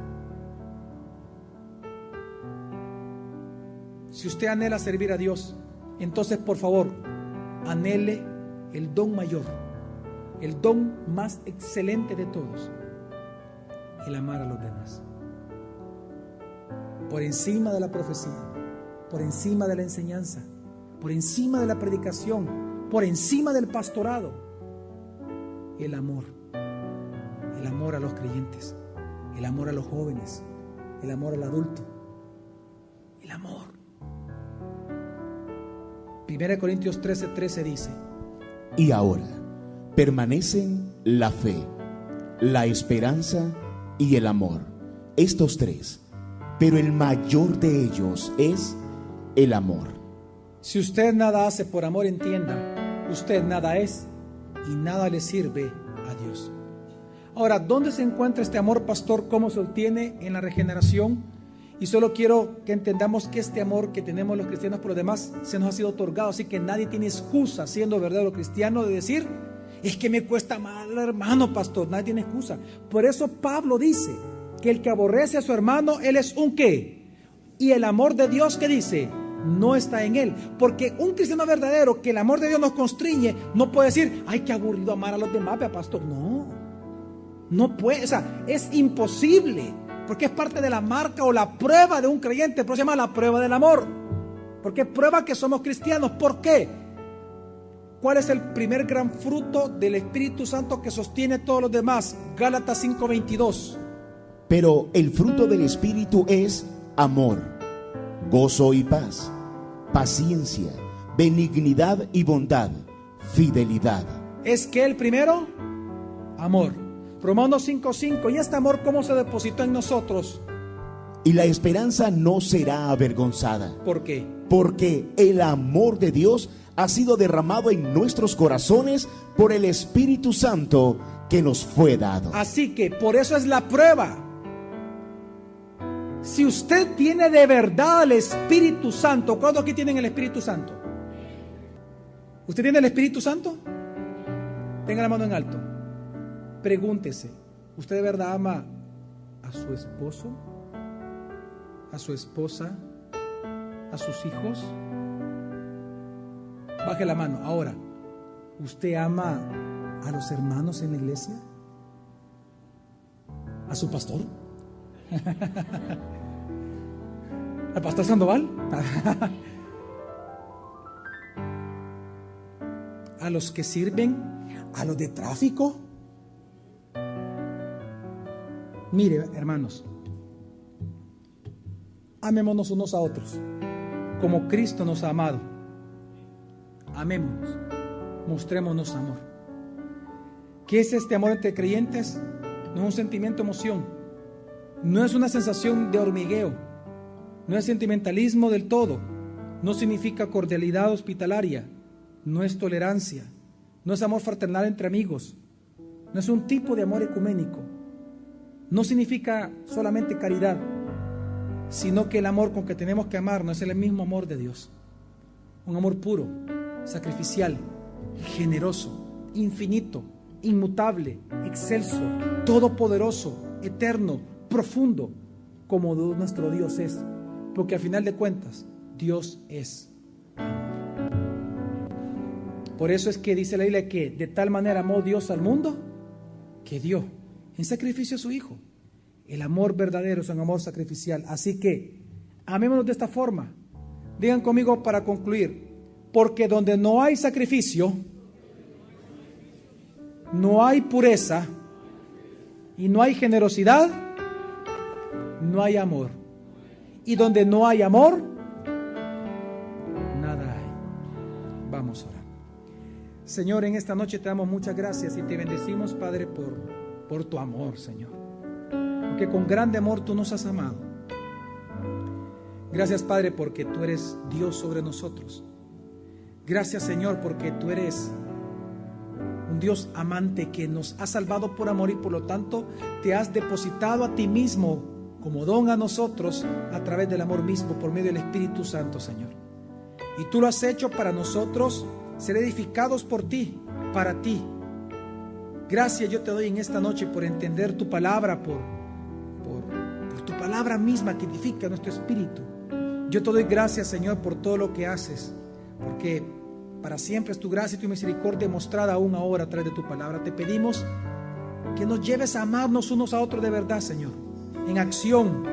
Speaker 2: Si usted anhela servir a Dios, entonces por favor, anhele el don mayor, el don más excelente de todos, el amar a los demás. Por encima de la profecía, por encima de la enseñanza, por encima de la predicación, por encima del pastorado, el amor a los creyentes, el amor a los jóvenes, el amor al adulto, el amor. 1 Corintios 13:13 dice:
Speaker 3: Y ahora permanecen la fe, la esperanza y el amor, estos tres, pero el mayor de ellos es el amor.
Speaker 2: Si usted nada hace por amor, entienda, usted nada es y nada le sirve a Dios. Ahora, ¿dónde se encuentra este amor, pastor? ¿Cómo se obtiene? En la regeneración. Y solo quiero que entendamos que este amor que tenemos los cristianos por los demás se nos ha sido otorgado, así que nadie tiene excusa, siendo verdadero cristiano, de decir: es que me cuesta mal, hermano, pastor. Nadie tiene excusa. Por eso Pablo dice que el que aborrece a su hermano, él es un ¿qué? Y el amor de Dios, ¿qué dice? No está en él. Porque un cristiano verdadero, que el amor de Dios nos constriñe, no puede decir: ay, qué aburrido amar a los demás, pastor. No puede, o sea, es imposible, porque es parte de la marca o la prueba de un creyente. Pero se llama la prueba del amor, porque prueba que somos cristianos. ¿Por qué? ¿Cuál es el primer gran fruto del Espíritu Santo que sostiene todos los demás? Gálatas 5:22.
Speaker 3: Pero el fruto del Espíritu es amor, gozo y paz, paciencia, benignidad y bondad, fidelidad.
Speaker 2: ¿Es que el primero? Amor. Romanos 5:5. ¿Y este amor cómo se depositó en nosotros?
Speaker 3: Y la esperanza no será avergonzada.
Speaker 2: ¿Por qué?
Speaker 3: Porque el amor de Dios ha sido derramado en nuestros corazones por el Espíritu Santo que nos fue dado.
Speaker 2: Así que por eso es la prueba. Si usted tiene de verdad el Espíritu Santo, ¿cuántos aquí tienen el Espíritu Santo? ¿Usted tiene el Espíritu Santo? Tenga la mano en alto. Pregúntese, ¿usted de verdad ama a su esposo, a su esposa, a sus hijos? Baje la mano. Ahora, ¿usted ama a los hermanos en la iglesia? ¿A su pastor? ¿Al pastor Sandoval? ¿A los que sirven? ¿A los de tráfico? Mire, hermanos, amémonos unos a otros como Cristo nos ha amado. Amémonos, mostrémonos amor. ¿Qué es este amor entre creyentes? No es un sentimiento, emoción, no es una sensación de hormigueo, no es sentimentalismo del todo, no significa cordialidad hospitalaria, no es tolerancia, no es amor fraternal entre amigos, no es un tipo de amor ecuménico. no significa solamente caridad, sino que el amor con que tenemos que amarnos es el mismo amor de Dios. Un amor puro, sacrificial, generoso, infinito, inmutable, excelso, todopoderoso, eterno, profundo, como nuestro Dios es. Porque al final de cuentas, Dios es amor. Por eso es que dice la Biblia que de tal manera amó Dios al mundo que dio en sacrificio a su Hijo. El amor verdadero es un amor sacrificial. Así que amémonos de esta forma. Digan conmigo para concluir: porque donde no hay sacrificio, no hay pureza y no hay generosidad, no hay amor. Y donde no hay amor, nada hay. Vamos a orar. Señor, en esta noche te damos muchas gracias y te bendecimos, Padre, por tu amor, Señor. Porque con grande amor tú nos has amado. Gracias, Padre, porque tú eres Dios sobre nosotros. Gracias, Señor, porque tú eres un Dios amante que nos ha salvado por amor y por lo tanto te has depositado a ti mismo como don a nosotros a través del amor mismo por medio del Espíritu Santo, Señor. Y tú lo has hecho para nosotros ser edificados por ti, para ti. Gracias yo te doy en esta noche por entender tu palabra, por tu palabra misma que edifica nuestro espíritu. Yo te doy gracias, Señor, por todo lo que haces, porque para siempre es tu gracia y tu misericordia mostrada aún ahora a través de tu palabra. Te pedimos que nos lleves a amarnos unos a otros de verdad, Señor, en acción,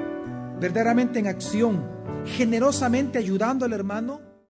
Speaker 2: verdaderamente en acción, generosamente ayudando al hermano